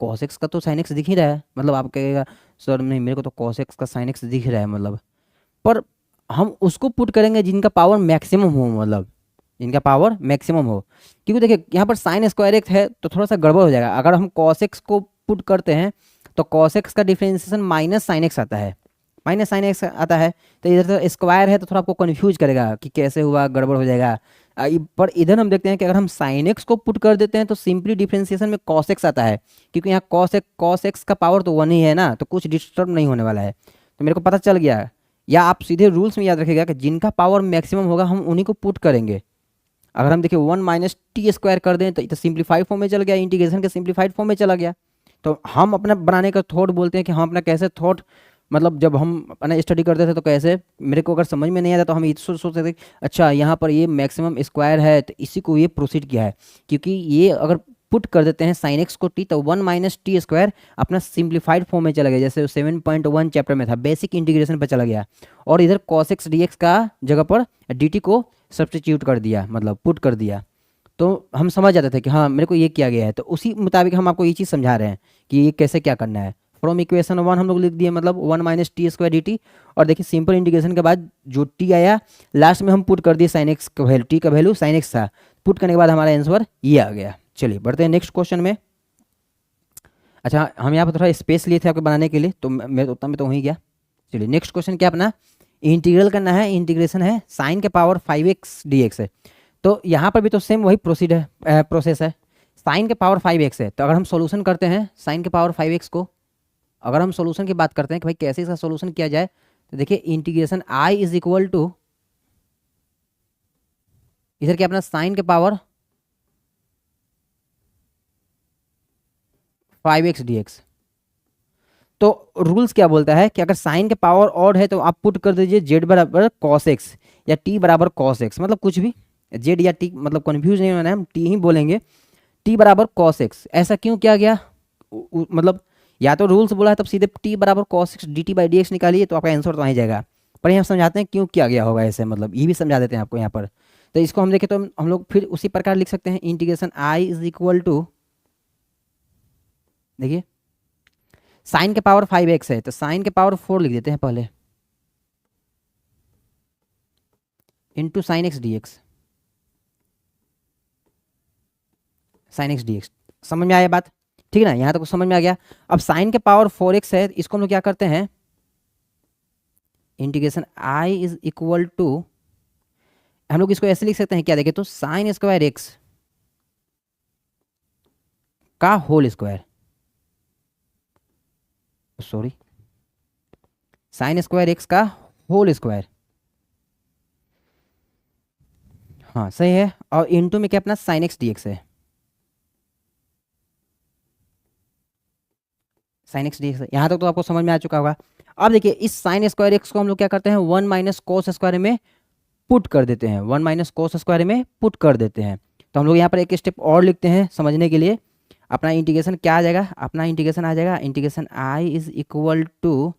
कॉस एक्स का तो साइन एक्स दिख ही रहा है, मतलब आप कहेगा सर नहीं मेरे को तो कॉस एक्स का साइन एक्स दिख रहा है, मतलब पर हम उसको पुट करेंगे जिनका पावर मैक्सिमम हो, मतलब जिनका पावर मैक्सिमम हो, क्योंकि देखिए यहाँ पर साइन स्क्वायर एक्स है तो थोड़ा सा गड़बड़ हो जाएगा। अगर हम कॉस एक्स को पुट करते हैं तो कॉस एक्स का डिफ्रेंसिएशन माइनस साइन एक्स आता है, माइनस साइन एक्स आता है, तो इधर तो स्क्वायर है तो थोड़ा आपको कन्फ्यूज करेगा कि कैसे हुआ, गड़बड़ हो जाएगा। पर इधर हम देखते हैं कि अगर हम साइन एक्स को पुट कर देते हैं तो सिंपली डिफ्रेंसिएशन में कॉस एक्स आता है, क्योंकि यहाँ कॉस एक्स का पावर तो 1 ही है ना, तो कुछ डिस्टर्ब नहीं होने वाला है। तो मेरे को पता चल गया, या आप सीधे रूल्स में याद रखिएगा कि जिनका पावर मैक्सिमम होगा हम उन्हीं को पुट करेंगे। अगर हम देखिए 1 माइनस टी स्क्वायर कर दें तो सिंप्लीफाइड फॉर्म में चल गया, इंटीग्रेशन के सिंप्लीफाइड फॉर्म में चला गया। तो हम अपना बनाने का थॉट बोलते हैं कि हम अपना कैसे थॉट, मतलब जब हम अपना स्टडी करते थे तो कैसे, मेरे को अगर समझ में नहीं आता तो हम ये सोचते थे अच्छा यहाँ पर ये मैक्सिमम स्क्वायर है तो इसी को ये प्रोसीड किया है, क्योंकि ये अगर पुट कर देते हैं साइन एक्स को टी तो 1 माइनस टी स्क्वायर अपना सिंप्लीफाइड फॉर्म में चला गया, जैसे 7.1 चैप्टर में था, बेसिक इंटीग्रेशन पर चला गया। और इधर कॉस एक्स डी एक्स का जगह पर डी टी को सब्सटीट्यूट कर दिया, मतलब पुट कर दिया, तो हम समझ जाते थे कि हाँ मेरे को ये किया गया है। तो उसी मुताबिक हम आपको ये चीज़ समझा रहे हैं कि ये कैसे क्या करना है। फ्रॉम इक्वेशन 1 हम लोग लिख दिए, मतलब 1 minus t square d T, और देखिए सिंपल इंटीग्रेशन के बाद जो टी आया लास्ट में हम पुट कर दिए साइन एक्स का वैल्यू, टी का वैल्यू साइन एक्स था, पुट करने के बाद हमारा आंसर ये आ गया। चलिए बढ़ते हैं नेक्स्ट क्वेश्चन में। अच्छा हम यहाँ पर थोड़ा स्पेस लिए थे आपको बनाने के लिए, तो मैं उतना में तो वहीं गया। चलिए नेक्स्ट क्वेश्चन क्या अपना इंटीग्रल करना है, इंटीग्रेशन है साइन के पावर 5x dx है। तो यहाँ पर भी तो सेम वही प्रोसेस है, साइन के पावर 5x है, तो अगर हम सॉल्यूशन करते हैं साइन के पावर 5x को, अगर हम सॉल्यूशन की बात करते हैं कि भाई कैसे इसका सॉल्यूशन किया जाए, तो देखिए integration i is equal to इधर क्या अपना साइन के पावर 5x dx। तो रूल्स क्या बोलता है कि अगर साइन के पावर ऑड है तो आप पुट कर दीजिए जेड बराबर कॉस एक्स या टी बराबर कॉस एक्स, मतलब कुछ भी जेड या टी, मतलब कन्फ्यूज नहीं होना है, हम टी ही बोलेंगे, टी बराबर कॉस एक्स। ऐसा क्यों किया गया, मतलब या तो रूल्स बोला है तब सीधे टी बराबर cos x d t by d x निकालिए तो आपका आंसर तो आ ही जाएगा, पर यहाँ समझाते हैं क्यों किया गया होगा ऐसे, मतलब ये भी समझा देते हैं आपको यहाँ पर। तो इसको हम देखें तो हम लोग फिर उसी प्रकार लिख सकते हैं, integration I is equal to, देखिए साइन के पावर 5x है तो साइन के पावर 4 लिख देते हैं पहले, into sine x d x, sign x d x. समझ में आया बात, ठीक है ना, यहाँ तक तो समझ में आ गया। अब साइन के पावर 4x है, इसको हम लोग क्या करते हैं, integration i is equal to, हम लोग इसको ऐसे लिख सकते हैं क्या, देखें तो साइन स्क्वायर एक्स का whole square, sorry sine square x का होल स्क्वायर, हाँ सही है, और इंटू में क्या अपना साइन एक्स डी एक्स है, साइन एक्स डी एक्स। यहाँ तक तो आपको समझ में आ चुका होगा। अब देखिए इस साइन स्क्वायर एक्स को हम लोग क्या करते हैं 1 माइनस कोस स्क्वायर में पुट कर देते हैं, 1 माइनस कोस स्क्वायर में पुट कर देते हैं। तो हम लोग यहाँ पर एक स्टेप और लिखते हैं समझने के लिए, अपना इंटीग्रेशन क्या आ जाएगा, अपना इंटीग्रेशन आ जाएगा integration i is equal to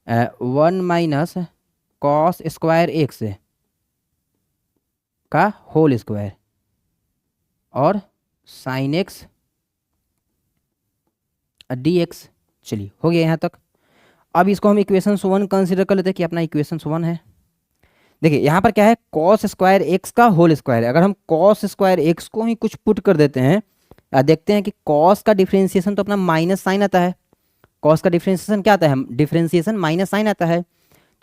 1 minus cos square x का होल स्क्वायर और साइन एक्स डी एक्स। चलिए हो गया यहाँ तक। अब इसको हम इक्वेशन 1 कंसिडर कर लेते हैं कि अपना इक्वेशन 1 है। देखिए यहाँ पर क्या है, कॉस स्क्वायर एक्स का होल स्क्वायर है। अगर हम कॉस स्क्वायर एक्स को ही कुछ पुट कर देते हैं, देखते हैं कि कॉस का डिफरेंशिएशन तो अपना माइनस साइन आता है। कॉस का डिफरेंशिएशन क्या आता है, डिफरेंशिएशन माइनस साइन आता है।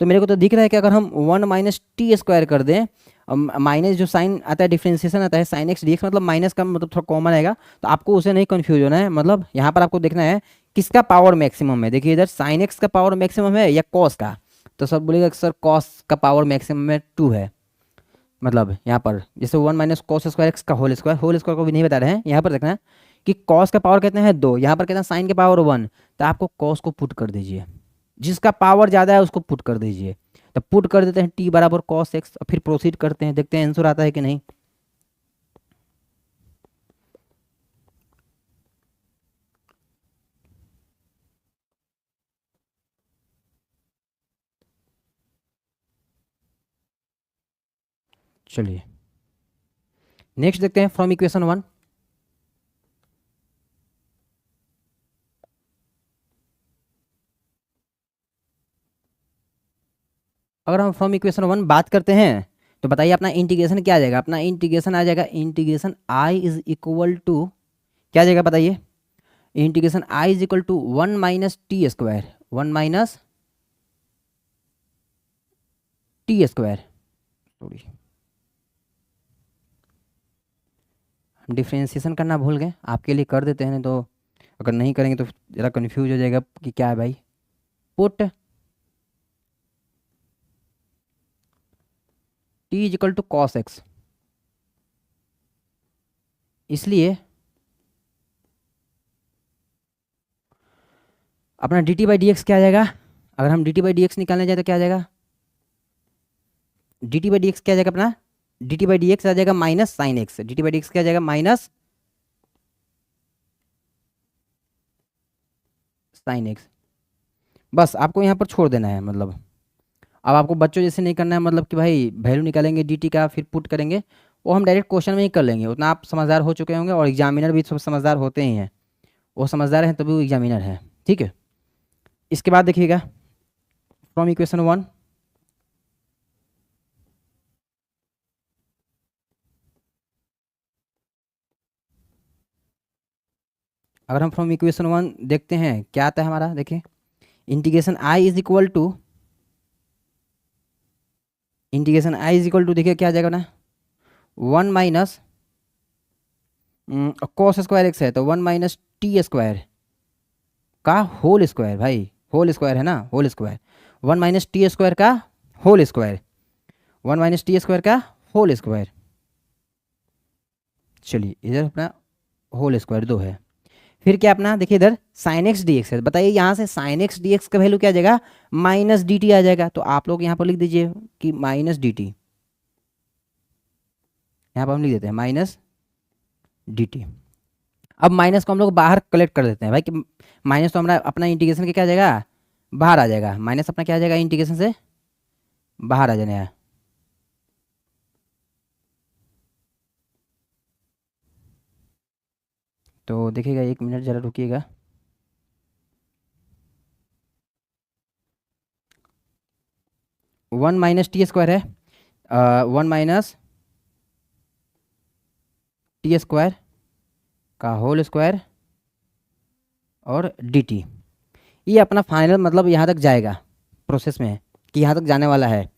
तो मेरे को तो दिख रहा है कि अगर हम 1 माइनस टी स्क्वायर कर दें, माइनस जो साइन आता है डिफरेंशिएशन आता है साइन एक्स डी एक्स, मतलब माइनस का मतलब थोड़ा कॉमन आएगा, तो आपको उसे नहीं कन्फ्यूज होना है। मतलब यहाँ पर आपको देखना है किसका पावर मैक्सिमम है। देखिए इधर साइन एक्स का पावर मैक्सिमम है या कॉस का, तो सब बोलेगा कि सर कॉस का पावर मैक्सिमम में 2 है। मतलब यहाँ पर जैसे 1 माइनस कॉस स्क्वायर एक्स का होल स्क्वायर को भी नहीं बता रहे हैं। यहाँ पर देखना है कि कॉस का पावर कितना है 2, यहाँ पर कितना साइन के पावर 1, तो आपको कॉस को पुट कर दीजिए, जिसका पावर ज़्यादा है उसको पुट कर दीजिए। तो पुट कर देते हैं टी बराबर कॉस एक्स, और फिर प्रोसीड करते हैं, देखते हैं आंसर आता है कि नहीं। चलिए नेक्स्ट देखते हैं फ्रॉम इक्वेशन 1। अगर हम फ्रॉम इक्वेशन 1 बात करते हैं तो बताइए अपना इंटीग्रेशन क्या आ जाएगा। अपना इंटीग्रेशन आ जाएगा integration I is equal to क्या आ जाएगा बताइए। Integration I is equal to 1 minus t square, 1 minus t square. Sorry differentiation करना भूल गए, आपके लिए कर देते हैं, नहीं तो अगर नहीं करेंगे तो ज़रा कन्फ्यूज हो जाएगा कि क्या है भाई। Put T is equal to cos x, इसलिए अपना d t by d x क्या आ जाएगा। अगर हम d t by d x निकालने जाए तो क्या आ जाएगा, d t by d x क्या आ जाएगा अपना, d t by d x आ जाएगा minus sine x. D t by d x क्या आ जाएगा, माइनस साइन एक्स। बस आपको यहाँ पर छोड़ देना है। मतलब अब आपको बच्चों जैसे नहीं करना है, मतलब कि भाई वैल्यू निकालेंगे डी टी का फिर पुट करेंगे, वो हम डायरेक्ट क्वेश्चन में ही कर लेंगे। उतना आप समझदार हो चुके होंगे, और एग्जामिनर भी सब समझदार होते ही हैं। वो समझदार हैं तभी वो एग्जामिनर है, ठीक है। इसके बाद देखिएगा फ्रॉम इक्वेशन 1, अगर हम फ्रॉम इक्वेशन 1 देखते हैं क्या आता है हमारा। देखिए integration I is equal to, integration I is equal to देखिए क्या आ जाएगा ना, 1 माइनस कॉस स्क्वायर एक्स है तो 1 माइनस टी स्क्वायर का होल स्क्वायर। भाई होल स्क्वायर है ना, whole square, 1 minus t square का whole square, 1 minus t square का होल स्क्वायर। चलिए इधर अपना होल स्क्वायर 2 है। फिर क्या अपना देखिए इधर साइन एक्स डी एक्स है। बताइए यहाँ से साइन एक्स डी एक्स का वैल्यू क्या आ जाएगा, माइनस डी टी आ जाएगा। तो आप लोग यहाँ पर लिख दीजिए कि माइनस डी टी, यहाँ पर हम लिख देते हैं माइनस डी टी। अब माइनस को हम लोग बाहर कलेक्ट कर देते हैं भाई, कि माइनस तो हमारा अपना इंटीग्रेशन के क्या आ जाएगा, बाहर आ जाएगा। माइनस अपना क्या आ जाएगा, इंटीग्रेशन से बाहर आ जाने। तो देखिएगा 1 मिनट ज़रा रुकिएगा। वन माइनस टी स्क्वायर है, 1 माइनस टी स्क्वायर का होल स्क्वायर और डी टी। ये अपना फाइनल मतलब यहाँ तक जाएगा, प्रोसेस में है कि यहाँ तक जाने वाला है।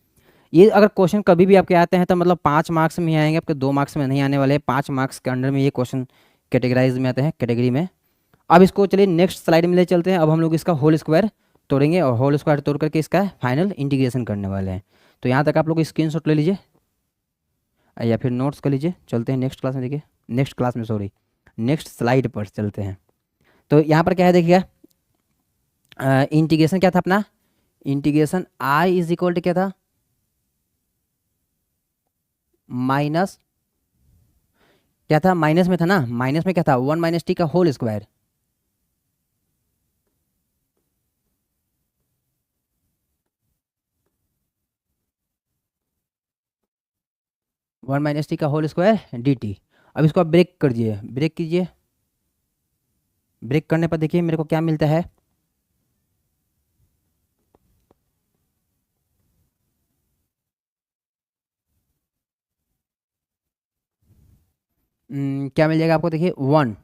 ये अगर क्वेश्चन कभी भी आपके आते हैं तो मतलब 5 मार्क्स में ही आएंगे, आपके 2 मार्क्स में नहीं आने वाले। 5 मार्क्स के अंडर में ये क्वेश्चन कैटेगराइज में आते हैं, कैटेगरी में। अब इसको चलिए नेक्स्ट स्लाइड में ले चलते हैं। अब हम लोग इसका होल स्क्वायर तोड़ेंगे और होल स्क्वायर तोड़ करके इसका फाइनल इंटीग्रेशन करने वाले हैं। तो यहाँ तक आप लोग स्क्रीनशॉट ले लीजिए या फिर नोट्स कर लीजिए। चलते हैं नेक्स्ट क्लास में। देखिए नेक्स्ट क्लास में, सॉरी नेक्स्ट स्लाइड पर चलते हैं। तो यहाँ पर क्या है देखिएगा, इंटीग्रेशन क्या था अपना, integration I is equal to क्या था, माइनस क्या था, माइनस में था ना, माइनस में क्या था 1 माइनस टी का whole square. One minus t का होल स्क्वायर डी टी। अब इसको आप ब्रेक कर दिए, ब्रेक कीजिए। ब्रेक करने पर देखिए मेरे को क्या मिलता है, क्या मिल जाएगा आपको, देखिए 1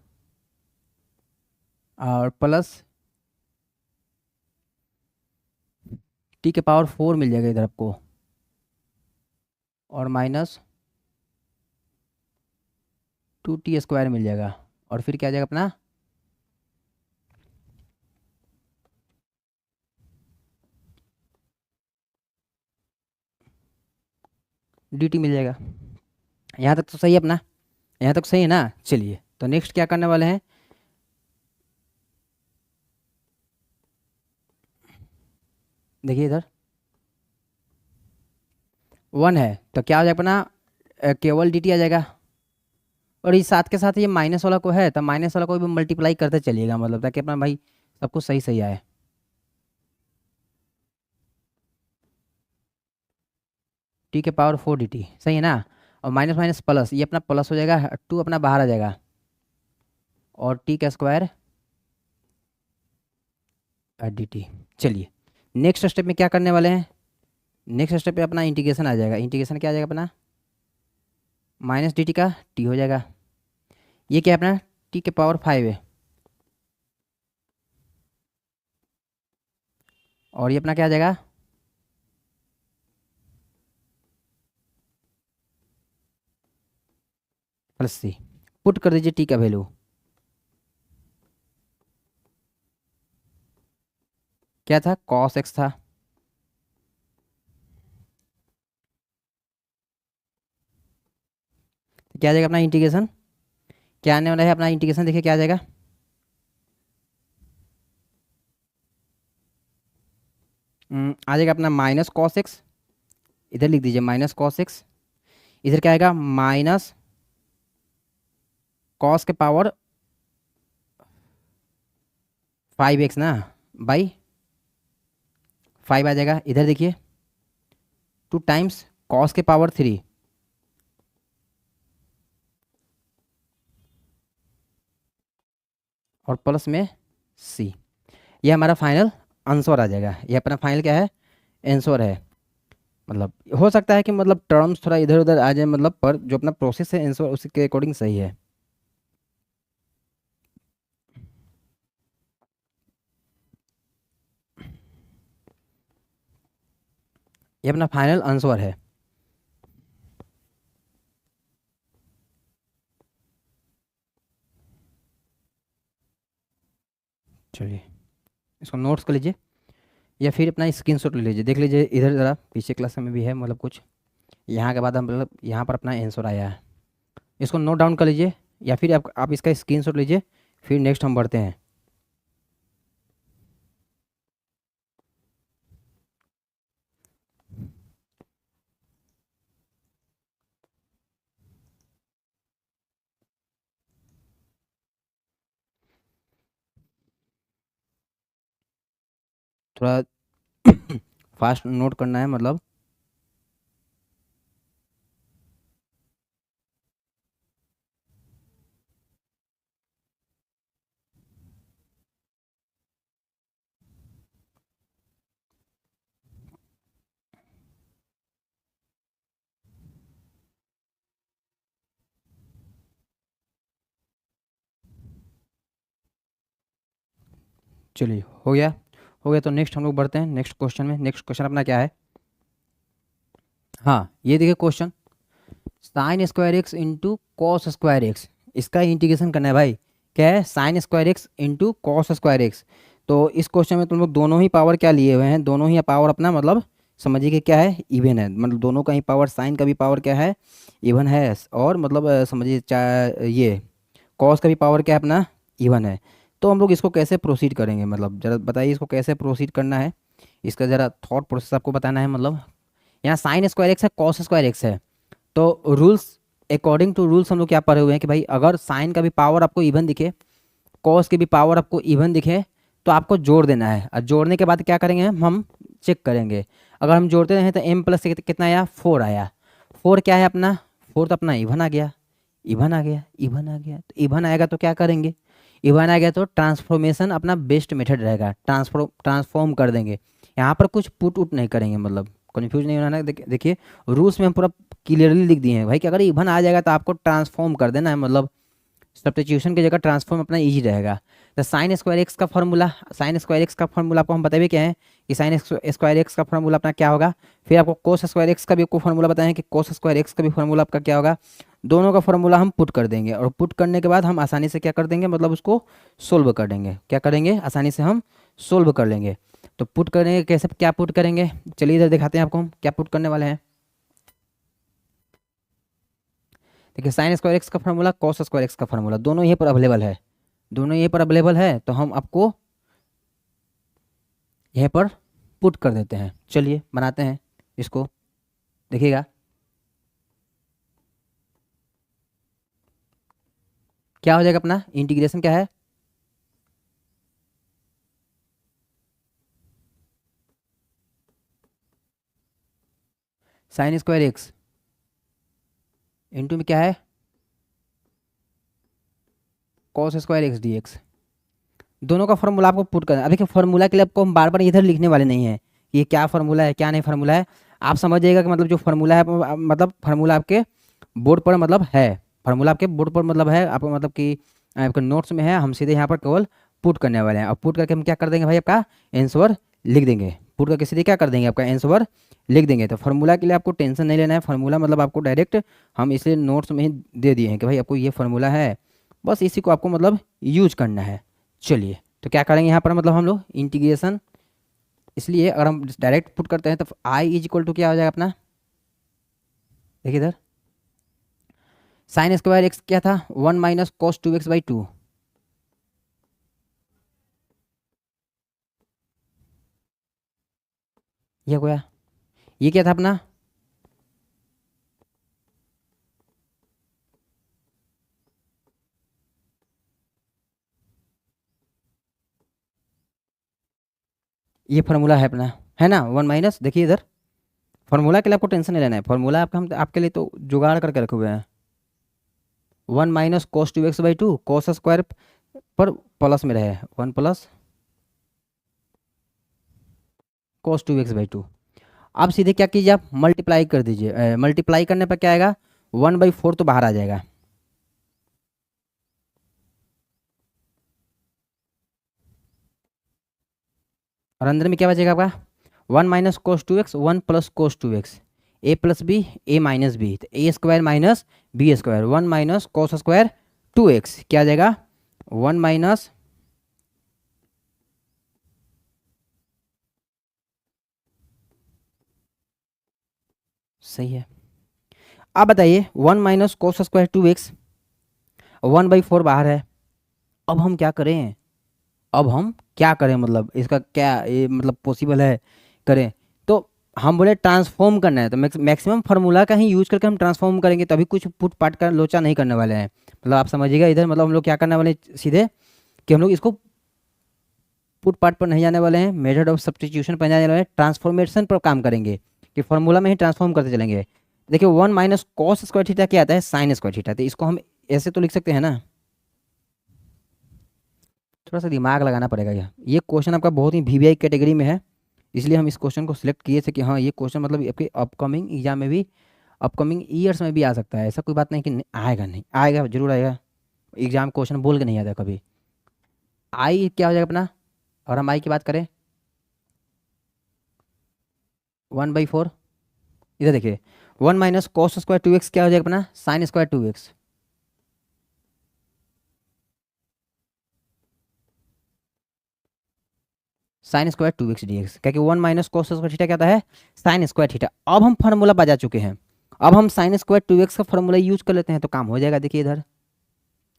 और प्लस टी के पावर 4 मिल जाएगा इधर आपको, और माइनस 2 टी स्क्वायर मिल जाएगा। और फिर क्या आ जाएगा अपना, डी टी मिल जाएगा। यहाँ तक तो सही है अपना, यहाँ तक सही है ना। चलिए तो नेक्स्ट क्या करने वाले हैं, देखिए इधर 1 है तो क्या हो जाएगा अपना, केवल डी टी आ जाएगा। और इस साथ के साथ ये माइनस वाला को है तो माइनस वाला को भी मल्टीप्लाई करते चलिएगा, मतलब ताकि अपना भाई सब कुछ सही सही आए। टी के पावर 4 डी टी सही है ना। और माइनस माइनस प्लस, ये अपना प्लस हो जाएगा, 2 अपना बाहर आ जाएगा, और टी का स्क्वायर डी टी। चलिए नेक्स्ट स्टेप में क्या करने वाले हैं, नेक्स्ट स्टेप पे अपना इंटीग्रेशन आ जाएगा। इंटीग्रेशन क्या आ जाएगा अपना, माइनस डी टी का टी हो जाएगा। ये क्या है अपना, टी के पावर 5 है, और ये अपना क्या आ जाएगा, प्लस सी। पुट कर दीजिए टी का वैल्यू, क्या था, कॉस एक्स था। तो क्या आ जाएगा अपना इंटीग्रेशन, क्या आने वाला है अपना इंटीग्रेशन, देखिए क्या आ जाएगा, आ जाएगा अपना माइनस कॉस एक्स, इधर लिख दीजिए माइनस कॉस एक्स। इधर क्या आएगा, माइनस कॉस के पावर 5x ना, बाई 5 आ जाएगा। इधर देखिए 2 टाइम्स कॉस के पावर 3, और प्लस में सी। ये हमारा फाइनल आंसर आ जाएगा। ये अपना फाइनल क्या है, आंसर है। मतलब हो सकता है कि मतलब टर्म्स थोड़ा इधर उधर आ जाए, मतलब पर जो अपना प्रोसेस है आंसर उसके अकॉर्डिंग सही है। ये अपना फाइनल आंसर है। चलिए इसको नोट्स कर लीजिए, या फिर अपना स्क्रीनशॉट ले लीजिए, देख लीजिए इधर ज़रा, पीछे क्लास में भी है मतलब कुछ। यहाँ के बाद हम मतलब यहाँ पर अपना आंसर आया है, इसको नोट डाउन कर लीजिए, या फिर आप इसका स्क्रीनशॉट लीजिए, फिर नेक्स्ट हम बढ़ते हैं। थोड़ा फास्ट नोट करना है मतलब। चलिए हो गया, हो गया तो नेक्स्ट हम लोग बढ़ते हैं नेक्स्ट क्वेश्चन में। नेक्स्ट क्वेश्चन अपना क्या है, हाँ ये देखिए question, sign square x into cos square x, इसका इंटीग्रेशन करना है भाई। क्या है, sign square x into cos square x. तो इस क्वेश्चन में तुम लोग दोनों ही पावर क्या लिए हुए हैं, दोनों ही पावर अपना मतलब समझिए कि क्या है, इवन है। मतलब दोनों का ही पावर, साइन का भी पावर क्या है, इवन है। और मतलब समझिए ये कॉस का भी पावर क्या है अपना, इवन है। तो हम लोग इसको कैसे प्रोसीड करेंगे, मतलब ज़रा बताइए इसको कैसे प्रोसीड करना है, इसका ज़रा थॉट प्रोसेस आपको बताना है। मतलब यहाँ साइन स्क्वायर एक्स है, कॉस स्क्वायर एक्स है, तो रूल्स, अकॉर्डिंग टू रूल्स हम लोग क्या पढ़े हुए हैं कि भाई अगर साइन का भी पावर आपको इवन दिखे, कॉस की भी पावर आपको इवन दिखे, तो आपको जोड़ देना है। और जोड़ने के बाद क्या करेंगे, हम चेक करेंगे। अगर हम जोड़ते हैं तो m प्लस कितना आया, 4 आया। 4 क्या है अपना, फोर्थ अपना इवन आ गया, इवन आ गया, इवन आ गया। तो इवन आएगा तो क्या करेंगे, इवन आ गया तो ट्रांसफॉर्मेशन अपना बेस्ट मेथड रहेगा, ट्रांसफॉर्म कर देंगे। यहाँ पर कुछ पुट उट नहीं करेंगे, मतलब कंफ्यूज नहीं होना है। देखिए रूल्स में हम पूरा क्लियरली लिख दिए हैं भाई कि अगर इवन आ जाएगा तो आपको ट्रांसफॉर्म कर देना है, मतलब सब्स्टिट्यूशन की जगह ट्रांसफॉर्म अपना इजी रहेगा। तो साइन स्क्वायर एक्स का फॉर्मूला, साइन स्क्वायर एक्स का फॉर्मूला आपको हम बताइए क्या है कि साइन स्क्वायर एक्स का फॉर्मूला अपना क्या होगा। फिर आपको कोस स्क्वायर एक्स का भी आपको फॉर्मूला बताएं कि कोस स्क्वायर एक्स का भी फॉर्मूला आपका क्या होगा। दोनों का फॉर्मूला हम पुट कर देंगे और पुट करने के बाद हम आसानी से क्या कर देंगे, मतलब उसको सोल्व कर देंगे। क्या करेंगे, आसानी से हम सोल्व कर लेंगे। तो पुट करेंगे कैसे, क्या पुट करेंगे, चलिए इधर दिखाते हैं आपको हम क्या पुट करने वाले हैं। देखिए साइन स्क्वायर एक्स का फॉर्मूला, कॉस स्क्वायर एक्स का फॉर्मूला दोनों यहीं पर अवेलेबल है, दोनों यहीं पर अवेलेबल है। तो हम आपको यहीं पर पुट कर देते हैं। चलिए बनाते हैं इसको, देखिएगा क्या हो जाएगा। अपना इंटीग्रेशन क्या है, साइन स्क्वायर एक्स इंटू में क्या है, cos square x d x. दोनों का फॉर्मूला आपको पुट करना है। अब देखिए फॉर्मूला के लिए आपको हम बार बार इधर लिखने वाले नहीं है ये क्या फॉर्मूला है क्या नहीं फॉर्मूला है। आप समझ जाइएगा कि मतलब जो फॉर्मूला है मतलब फॉर्मूला आपके बोर्ड पर मतलब है, फॉर्मूला आपके बोर्ड पर मतलब है, आपको मतलब कि आपके नोट्स में है। हम सीधे यहाँ पर केवल पुट करने वाले हैं। अब पुट करके हम क्या कर देंगे भाई, आपका आंसर लिख देंगे। पुट करके सीधे क्या कर देंगे, आपका आंसर लिख देंगे। तो फार्मूला के लिए आपको टेंशन नहीं लेना है, फार्मूला मतलब आपको डायरेक्ट हम इसलिए नोट्स में ही दे दिए हैं कि भाई आपको ये फार्मूला है, बस इसी को आपको मतलब यूज करना है। चलिए तो क्या करेंगे यहाँ पर, मतलब हम लोग इंटीग्रेशन, इसलिए अगर हम डायरेक्ट पुट करते हैं तो आई इज इक्वल टू क्या हो जाएगा अपना, देखिए इधर साइन स्क्वायर एक्स क्या था, 1 - cos 2x/2। ये क्या, ये क्या था अपना, ये फार्मूला है अपना, है ना। वन माइनस, देखिए इधर फार्मूला के लिए आपको टेंशन नहीं लेना है, फार्मूला आपका हम आपके लिए तो जुगाड़ करके रखे हुए हैं। 1 - cos 2x/2, कॉस स्क्वायर पर प्लस में रहे 1 + cos 2x/2। अब सीधे क्या कीजिए, आप मल्टीप्लाई कर दीजिए। मल्टीप्लाई करने पर क्या आएगा, 1/4 तो बाहर आ जाएगा। और अंदर में क्या बचेगा आपका, 1 - cos 2x, 1 + cos 2x, a+b a-b, तो a² - b², 1 - cos²2x क्या आ जाएगा, 1 माइनस, सही है। अब बताइए 1 - cos²2x, 1/4 बाहर है। अब हम क्या करें, अब हम क्या करें, मतलब इसका क्या ये मतलब पॉसिबल है करें। तो हम बोले ट्रांसफॉर्म करना है, तो मैक्सिमम फार्मूला का ही यूज करके हम ट्रांसफॉर्म करेंगे, तभी कुछ पुट पाट का लोचा नहीं करने वाले हैं। मतलब आप समझिएगा इधर, मतलब हम लोग क्या करने वाले हैं सीधे कि हम लोग इसको पुट पार्ट पर नहीं जाने वाले हैं, मेथड ऑफ सब्स्टिट्यूशन पर जाने वाले हैं, ट्रांसफॉर्मेशन पर काम करेंगे कि फॉर्मूला में ही ट्रांसफॉर्म करते चलेंगे। देखिए 1 - cos² क्या आता है, sin², तो इसको हम ऐसे तो लिख सकते हैं ना। थोड़ा सा दिमाग लगाना पड़ेगा। ये क्वेश्चन आपका बहुत ही वीवीआई कैटेगरी में है, इसलिए हम इस क्वेश्चन को सिलेक्ट किए थे कि हाँ ये क्वेश्चन मतलब आपके अपकमिंग एग्जाम में भी, अपकमिंग ईयर्स में भी आ सकता है। ऐसा कोई बात नहीं कि आएगा, नहीं आएगा, जरूर आएगा। एग्जाम क्वेश्चन बोल के नहीं आता कभी। आई क्या हो जाएगा अपना, और हम आई की बात करें 1/4, इधर देखिए 1 - cos²2x क्या हो जाएगा अपना, sin²2x। sin²2x dx, क्या कि 1 - cos² क्या आता है, sin²। अब हम फार्मूला बजा चुके हैं, अब हम sin²2x का फार्मूला यूज कर लेते हैं तो काम हो जाएगा। देखिए इधर,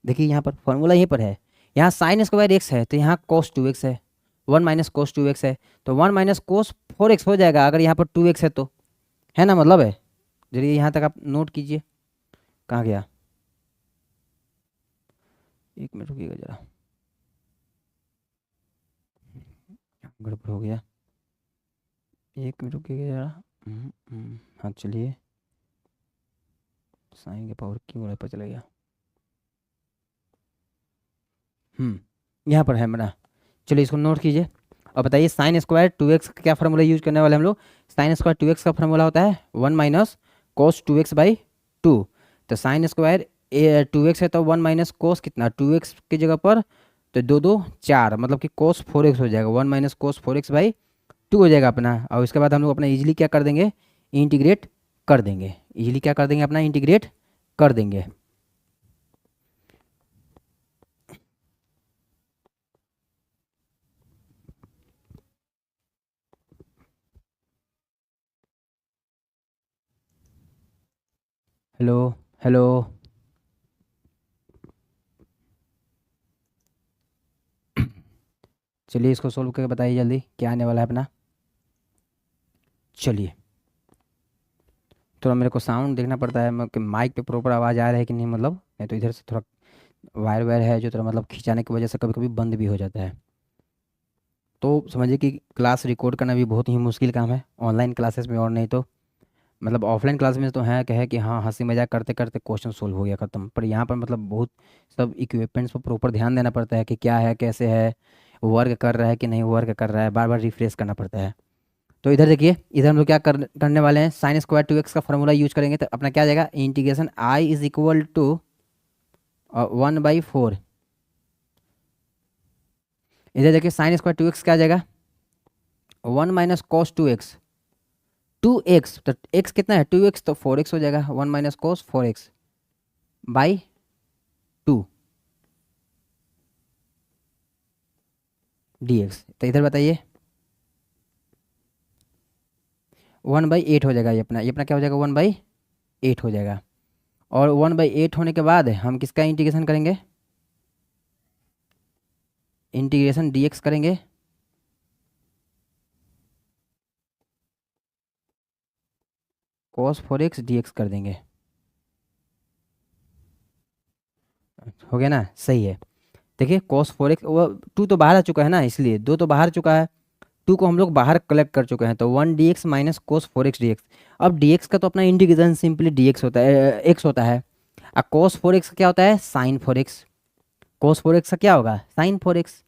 देखिए यहाँ पर फार्मूला यहीं पर है, यहाँ sin² है तो यहाँ cos 2x है, 1 - cos 2x है तो 1 - cos 4x हो जाएगा अगर यहाँ पर 2x है तो, है ना, मतलब है। चलिए यहाँ तक आप नोट कीजिए, कहाँ गया, एक मिनट रुकिएगा जरा, गड़बड़ हो गया, एक मिनट रुकिएगा जरा। हाँ चलिए, साइन के पावर क्यों वाले पर चला गया। यहाँ पर है मेरा। चलिए इसको नोट कीजिए और बताइए साइन स्क्वायर 2x का क्या फार्मूला यूज करने वाले हम लोग। साइन स्क्वायर 2x का फार्मूला होता है 1 माइनस कोस 2x/2। तो साइन स्क्वायर 2x है तो 1 माइनस कोस कितना 2x की जगह पर, तो 2 2 4 मतलब कि कोस 4x हो जाएगा। 1 माइनस कोस 4x/2 हो जाएगा अपना। और उसके बाद हम लोग अपना इजीली क्या कर देंगे, इंटीग्रेट कर देंगे। इजीली क्या कर देंगे अपना, इंटीग्रेट कर देंगे। Hello hello. चलिए इसको सोल्व करके बताइए जल्दी क्या आने वाला है अपना। चलिए थोड़ा मेरे को साउंड देखना पड़ता है कि माइक पे प्रॉपर आवाज़ आ रहा है कि नहीं, मतलब नहीं तो इधर से थोड़ा वायर वायर है जो थोड़ा मतलब खिंचाने की वजह से कभी कभी बंद भी हो जाता है। तो समझिए कि क्लास रिकॉर्ड करना भी बहुत ही मुश्किल काम है ऑनलाइन क्लासेस में, और नहीं तो मतलब ऑफलाइन क्लास में तो है कहे कि हाँ हंसी मजाक करते करते क्वेश्चन सोल्व हो गया खत्म, पर यहाँ पर मतलब बहुत सब इक्विपमेंट्स पर प्रॉपर ध्यान देना पड़ता है कि क्या है कैसे है, वर्क कर रहा है कि नहीं वर्क कर रहा है, बार बार रिफ्रेश करना पड़ता है। तो इधर देखिए, इधर हम लोग क्या करने वाले हैं, साइन स्क्वायर 2x का फॉर्मूला यूज करेंगे तो अपना क्या आ जाएगा, integration I is equal to 1/4। इधर देखिए साइन स्क्वायर 2x क्या आ जाएगा, 1 माइनस कॉस 2x तो x कितना है 2x तो 4x हो जाएगा, 1 माइनस कॉस 4x/2 dx। तो इधर बताइए 1/8 हो जाएगा, ये अपना क्या हो जाएगा 1/8 हो जाएगा। और 1/8 होने के बाद हम किसका इंटीग्रेशन करेंगे, इंटीग्रेशन dx करेंगे। cos 4x dx कर देंगे। हो गया ना, सही है। देखिए cos 4x वो 2 तो बाहर आ चुका है ना, इसलिए 2 तो बाहर चुका है, 2 को हम लोग बाहर कलेक्ट कर चुके हैं तो 1 dx minus cos 4x dx। अब dx का तो अपना इंटीग्रेशन सिंपली dx होता है, x होता है। अब cos 4x का क्या होता है, साइन 4x। cos 4x का क्या होगा, साइन 4x।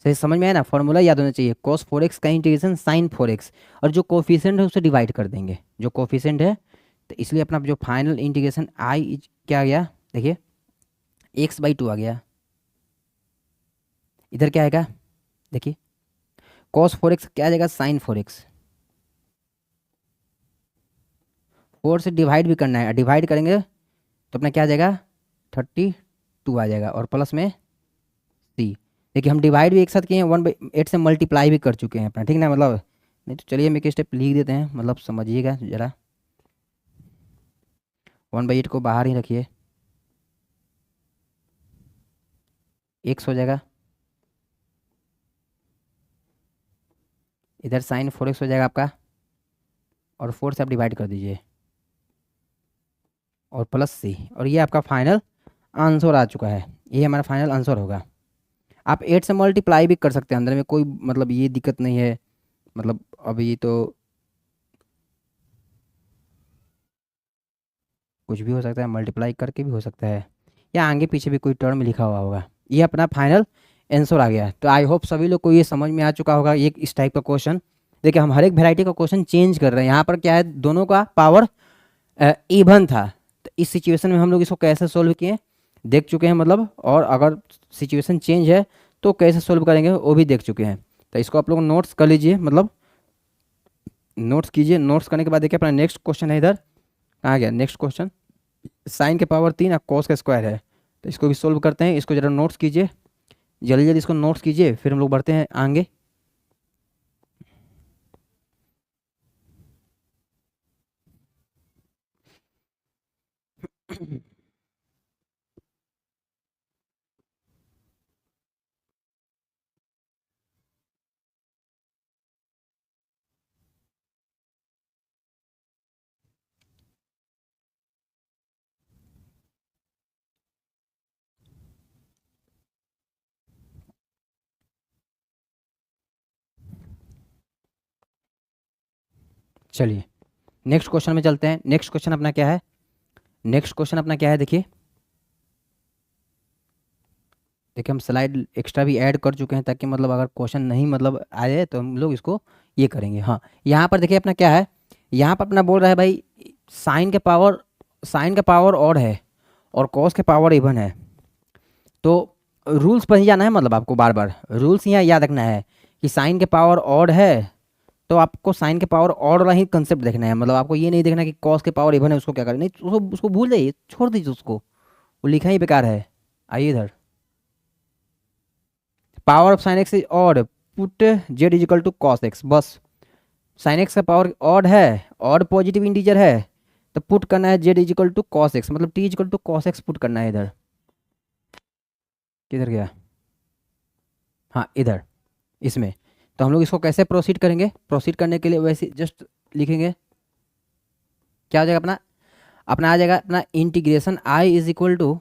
सही समझ में आया ना, फॉर्मूला याद होना चाहिए, cos 4x का इंटीग्रेशन साइन 4x। और जो कोफिशिएंट है उसे डिवाइड कर देंगे, जो कोफिशिएंट है। तो इसलिए अपना जो फाइनल इंटीग्रेशन आई क्या आ गया, देखिए x/2 आ गया। इधर क्या आएगा, देखिए cos 4x क्या आ जाएगा, साइन 4x। 4 से डिवाइड भी करना है, डिवाइड करेंगे तो अपना क्या आ जाएगा 32 आ जाएगा, और प्लस में सी। देखिए हम डिवाइड भी एक साथ किए हैं, 1/8 से मल्टीप्लाई भी कर चुके हैं अपना, ठीक ना मतलब। नहीं तो चलिए हम एक स्टेप लिख देते हैं, मतलब समझिएगा ज़रा। 1/8 को बाहर ही रखिए, x हो जाएगा, इधर साइन 4x हो जाएगा आपका, और 4 से आप डिवाइड कर दीजिए, और प्लस सी। और ये आपका फाइनल आंसर आ चुका है, ये हमारा फाइनल आंसर होगा। आप 8 से मल्टीप्लाई भी कर सकते हैं, अंदर में कोई मतलब ये दिक्कत नहीं है। मतलब अभी तो कुछ भी हो सकता है, मल्टीप्लाई करके भी हो सकता है, या आगे पीछे भी कोई टर्म लिखा हुआ होगा। ये अपना फाइनल आंसर आ गया। तो आई होप सभी लोग को ये समझ में आ चुका होगा, ये इस टाइप का क्वेश्चन। देखिए हम हर एक वेराइटी का क्वेश्चन चेंज कर रहे हैं, यहाँ पर क्या है दोनों का पावर इवन था, तो इस सिचुएशन में हम लोग इसको कैसे सोल्व किए देख चुके हैं मतलब, और अगर सिचुएशन चेंज है तो कैसे सोल्व करेंगे वो भी देख चुके हैं। तो इसको आप लोग नोट्स कर लीजिए, मतलब नोट्स कीजिए। नोट्स करने के बाद देखिए अपना नेक्स्ट क्वेश्चन है, इधर कहाँ गया नेक्स्ट क्वेश्चन, साइन के पावर 3 और कॉस का स्क्वायर है। तो इसको भी सोल्व करते हैं, इसको जरा नोट्स कीजिए, जल्दी जल्दी इसको नोट्स कीजिए, फिर हम लोग बढ़ते हैं आगे। चलिए नेक्स्ट क्वेश्चन में चलते हैं। नेक्स्ट क्वेश्चन अपना क्या है, नेक्स्ट क्वेश्चन अपना क्या है, देखिए देखिए हम स्लाइड एक्स्ट्रा भी ऐड कर चुके हैं, ताकि मतलब अगर क्वेश्चन नहीं मतलब आए तो हम लोग इसको ये करेंगे। हाँ, यहाँ पर देखिए अपना क्या है, यहाँ पर अपना बोल रहा है भाई साइन का पावर ऑड है और कॉस के पावर इवन है। तो रूल्स पर ही जाना है, मतलब आपको बार बार रूल्स यहाँ याद रखना है कि साइन के पावर ऑड है तो आपको साइन के पावर ऑड वाला ही कंसेप्ट देखना है। मतलब आपको ये नहीं देखना कि कॉस के पावर इवन है उसको क्या करें, नहीं उसको भूल जाइए, छोड़ दीजिए उसको, वो लिखा ही बेकार है। आइए इधर, power of sine x is odd, put Z is equal to cos x. बस साइन एक्स का पावर ऑड है, ऑड पॉजिटिव इंटीजर है, तो पुट करना है z is equal to cos x, मतलब t is equal to cos x put करना है इधर। किधर गया, हाँ इधर, इसमें। तो हम लोग इसको कैसे प्रोसीड करेंगे, प्रोसीड करने के लिए वैसे जस्ट लिखेंगे, क्या हो जाएगा अपना, अपना आ जाएगा अपना integration I is equal to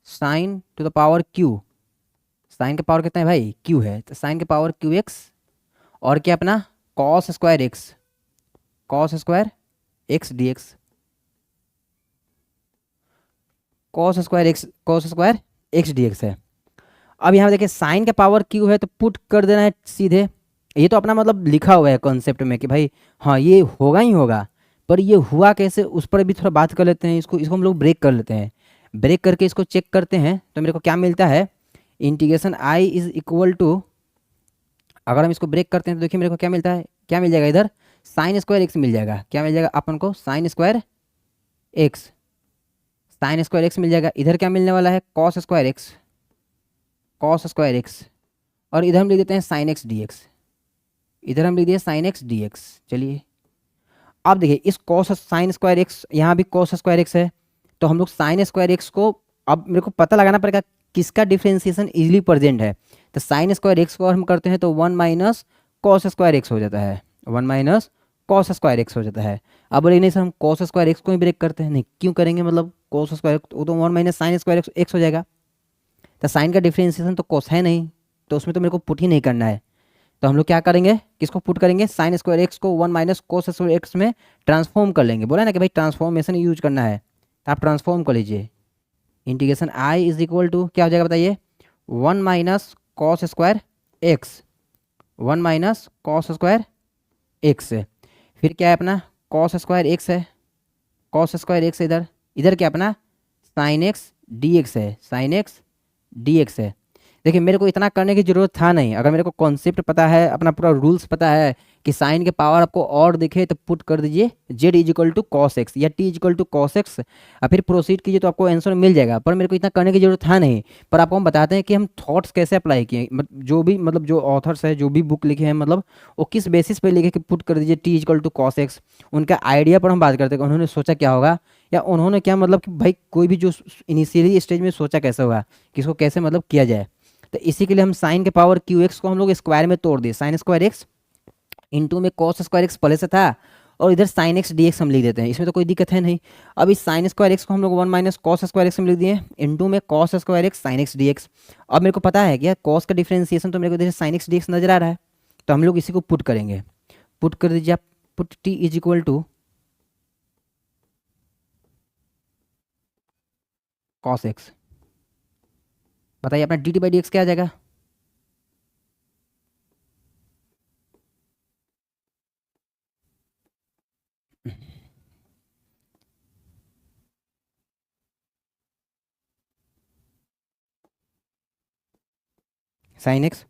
sine to the power q. Sine का पावर कितना है भाई, क्यू है, तो साइन के पावर क्यू एक्स, और क्या अपना cos square x, cos square x d x, cos square x d x है। अब यहाँ देखिए साइन का पावर क्यू है तो पुट कर देना है सीधे। ये तो अपना मतलब लिखा हुआ है कॉन्सेप्ट में कि भाई हाँ ये होगा ही होगा, पर ये हुआ कैसे उस पर भी थोड़ा बात कर लेते हैं। इसको इसको हम लोग ब्रेक कर लेते हैं, ब्रेक करके इसको चेक करते हैं तो मेरे को क्या मिलता है, integration I is equal to, अगर हम इसको ब्रेक करते हैं तो देखिए मेरे को क्या मिलता है, क्या मिल जाएगा इधर, साइन स्क्वायर एक्स मिल जाएगा। क्या मिल जाएगा अपन को, sine square x, sine square x मिल जाएगा। इधर क्या मिलने वाला है, cos square x, cos square x, और इधर हम लिख देते हैं साइन एक्स डी एक्स, इधर हम लिख दिए साइन एक्स डी एक्स। चलिए अब देखिए इस कॉस साइन स्क्वायर एक्स, यहाँ भी कॉस स्क्वायर एक्स है, तो हम लोग साइन स्क्वायर एक्स को, अब मेरे को पता लगाना पड़ेगा किसका डिफ्रेंसिएशन इजीली प्रेजेंट है। तो साइन स्क्वायर एक्स को हम करते हैं तो 1 - कॉस स्क्वायर एक्स हो जाता है, 1 - कॉस स्क्वायर एक्स हो जाता है। अब बोले नहीं सर हम कॉस स्क्वायर एक्स को ही ब्रेक करते हैं, नहीं क्यों करेंगे, मतलब कॉस स्क्वायर वो तो 1 - साइन स्क्वायर एक्स हो जाएगा। तो साइन का डिफ्रेंसिएशन तो कॉस है नहीं, तो उसमें तो मेरे को पुट ही नहीं करना है। तो हम लोग क्या करेंगे, किसको पुट करेंगे, साइन स्क्वायर एक्स को 1 - कोस स्क्वायर एक्स में ट्रांसफॉर्म कर लेंगे। बोला ना कि भाई ट्रांसफॉर्मेशन यूज करना है, तो आप ट्रांसफॉर्म कर लीजिए। Integration I is equal to क्या हो जाएगा बताइए, 1 - cos square x, 1 - cos square x. फिर क्या है अपना कॉस स्क्वायर एक्स है, कॉस स्क्वायर एक्स इधर, इधर क्या अपना साइन एक्स डी एक्स है, साइन एक्स डी एक्स है। देखिए मेरे को इतना करने की जरूरत था नहीं, अगर मेरे को कॉन्सेप्ट पता है, अपना पूरा रूल्स पता है कि साइन के पावर आपको और दिखे तो पुट कर दीजिए z is equal to cos x या T is equal to cos x, और फिर प्रोसीड कीजिए तो आपको आंसर मिल जाएगा। पर मेरे को इतना करने की जरूरत था नहीं, पर आपको हम बताते हैं कि हम थॉट्स कैसे अप्लाई किए, जो भी मतलब जो ऑथर्स है जो भी बुक लिखे हैं, मतलब वो किस बेसिस पे लिखे कि पुट कर दीजिए t is equal to cos x. उनका आइडिया पर हम बात करते हैं कि उन्होंने सोचा क्या होगा, या उन्होंने क्या मतलब कि भाई कोई भी जो इनिशियली स्टेज में सोचा कैसे होगा, किसको कैसे मतलब किया जाए। तो इसी के लिए हम साइन के पावर क्यू एक्स को हम लोग स्क्वायर में तोड़ दिए, साइन स्क्वायर एक्स इंटू में कॉस स्क्वायर एक्स पहले से था, और इधर साइन एक्स डी एक्स हम लिख देते हैं, इसमें तो कोई दिक्कत है नहीं। अब इस साइन स्क्वायर एक्स को हम लोग 1 - कॉस स्क्वायर एक्स में लिख दिए, इंटू में cos square x sign x d x. अब मेरे को पता है क्या कॉस का डिफ्रेंसिएशन, तो मेरे को इधर साइन एक्स डी एक्स नजर आ रहा है, तो हम लोग इसी को पुट करेंगे। पुट कर दीजिए आप, put T is equal to cos x. बताइए अपना d t by d x क्या आ जाएगा, sine x.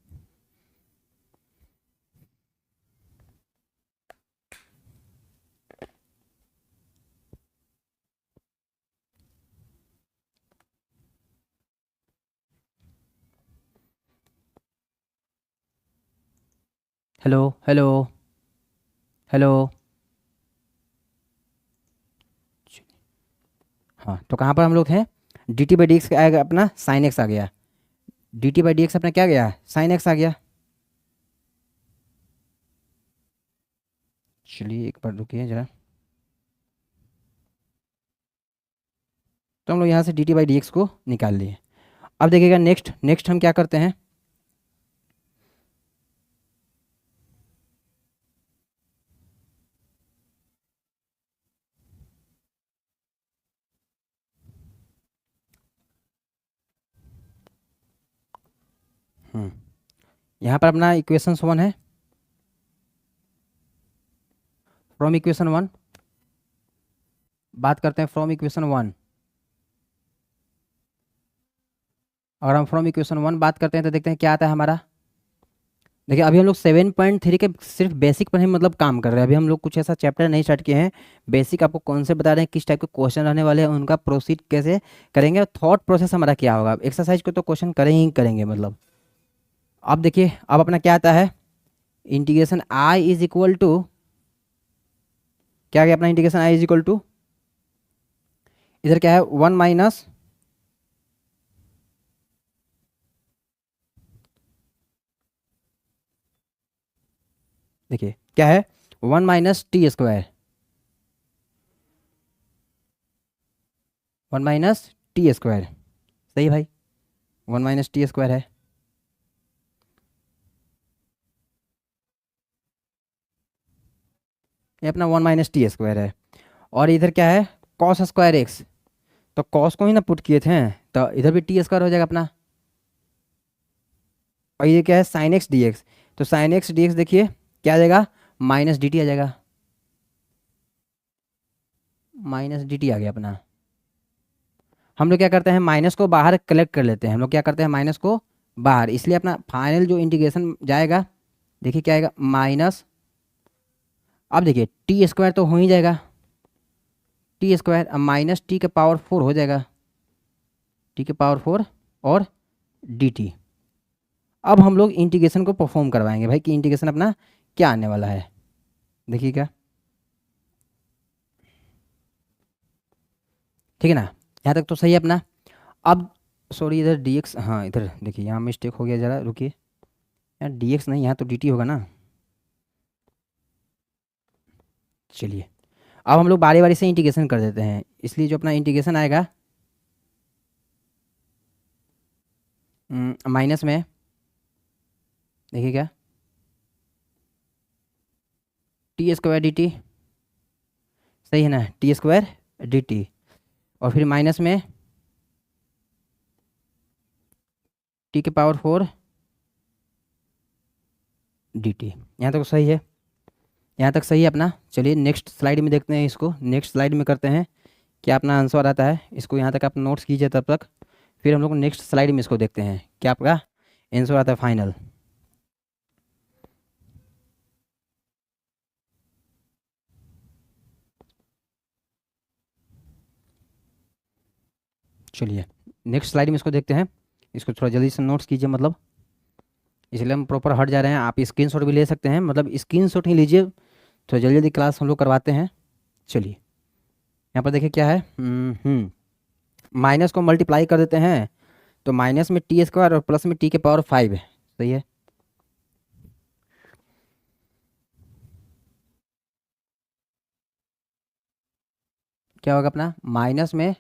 Hello hello hello, हाँ तो कहाँ पर हम लोग हैं, d t by d x आएगा अपना साइन एक्स आ गया, d t by d x अपना क्या गया, साइन एक्स आ गया। चलिए एक बार रुकिए जरा, तो हम लोग यहाँ से D t by d x को निकाल लिए। अब देखिएगा नेक्स्ट नेक्स्ट हम क्या करते हैं, यहाँ पर अपना इक्वेशन 1 है, फ्रॉम इक्वेशन 1 बात करते हैं। फ्रॉम इक्वेशन 1, अगर हम फ्रॉम इक्वेशन 1 बात करते हैं तो देखते हैं क्या आता है हमारा। देखिए अभी हम लोग 7.3 के सिर्फ बेसिक पर ही मतलब काम कर रहे हैं। अभी हम लोग कुछ ऐसा चैप्टर नहीं स्टार्ट किए हैं। बेसिक आपको कौन से बता रहे हैं, किस टाइप के क्वेश्चन रहने वाले हैं, उनका प्रोसीड कैसे करेंगे, और थॉट प्रोसेस हमारा क्या होगा। एक्सरसाइज को तो क्वेश्चन करेंगे ही करेंगे मतलब। अब देखिए अब अपना क्या आता है, integration I is equal to, क्या गया अपना integration I is equal to, इधर क्या है 1 माइनस, देखिए क्या है 1 minus t square, 1 minus t square, सही भाई 1 माइनस टी स्क्वायर है। ये अपना 1 माइनस टी स्क्वायर है। और इधर क्या है कॉस स्क्वायर एक्स, तो कॉस को ही ना पुट किए थे, तो इधर भी टी स्क्वायर हो जाएगा अपना। और ये क्या है साइन एक्स डी एक्स, तो साइन एक्स डी एक्स देखिए क्या आ जाएगा, माइनस डी टी आ जाएगा, माइनस डी टी आ गया अपना। हम लोग क्या करते हैं माइनस को बाहर कलेक्ट कर लेते हैं, हम लोग क्या करते हैं माइनस को बाहर, इसलिए अपना फाइनल जो इंटीग्रेशन जाएगा देखिए क्या आएगा माइनस, अब देखिए टी स्क्वायर तो हो ही जाएगा, टी स्क्वायर, अब माइनस टी के पावर 4 हो जाएगा, टी के पावर 4 और डी टी। अब हम लोग इंटीग्रेशन को परफॉर्म करवाएंगे भाई कि इंटीग्रेशन अपना क्या आने वाला है। देखिए क्या, ठीक है ना, यहाँ तक तो सही है अपना। अब सॉरी इधर डी एक्स, हाँ इधर देखिए यहाँ मिस्टेक हो गया, ज़रा रुकिए, यार डी एक्स नहीं यहाँ तो डी टी होगा ना। चलिए अब हम लोग बारी बारी से इंटीग्रेशन कर देते हैं, इसलिए जो अपना इंटीग्रेशन आएगा माइनस में, देखिए क्या टी स्क्वायर डी टी, सही है ना, टी स्क्वायर डी टी, और फिर माइनस में टी के पावर 4 डी टी। यहाँ तक सही है, यहाँ तक सही है अपना। चलिए नेक्स्ट स्लाइड में देखते हैं इसको, नेक्स्ट स्लाइड में करते हैं क्या अपना आंसर आता है। इसको यहाँ तक आप नोट्स कीजिए तब तक, फिर हम लोग नेक्स्ट स्लाइड में इसको देखते हैं क्या आपका आंसर आता है फाइनल। चलिए नेक्स्ट स्लाइड में इसको देखते हैं, इसको थोड़ा जल्दी से नोट्स कीजिए मतलब, इसलिए हम प्रॉपर हट जा रहे हैं। आप स्क्रीनशॉट भी ले सकते हैं, मतलब स्क्रीनशॉट ही लीजिए, थोड़ा जल्दी जल्दी क्लास हम लोग करवाते हैं। चलिए यहाँ पर देखिए क्या है, माइनस को मल्टीप्लाई कर देते हैं, तो माइनस में टी स्क्वायर और प्लस में टी के पावर 5 है, सही है। क्या होगा अपना माइनस में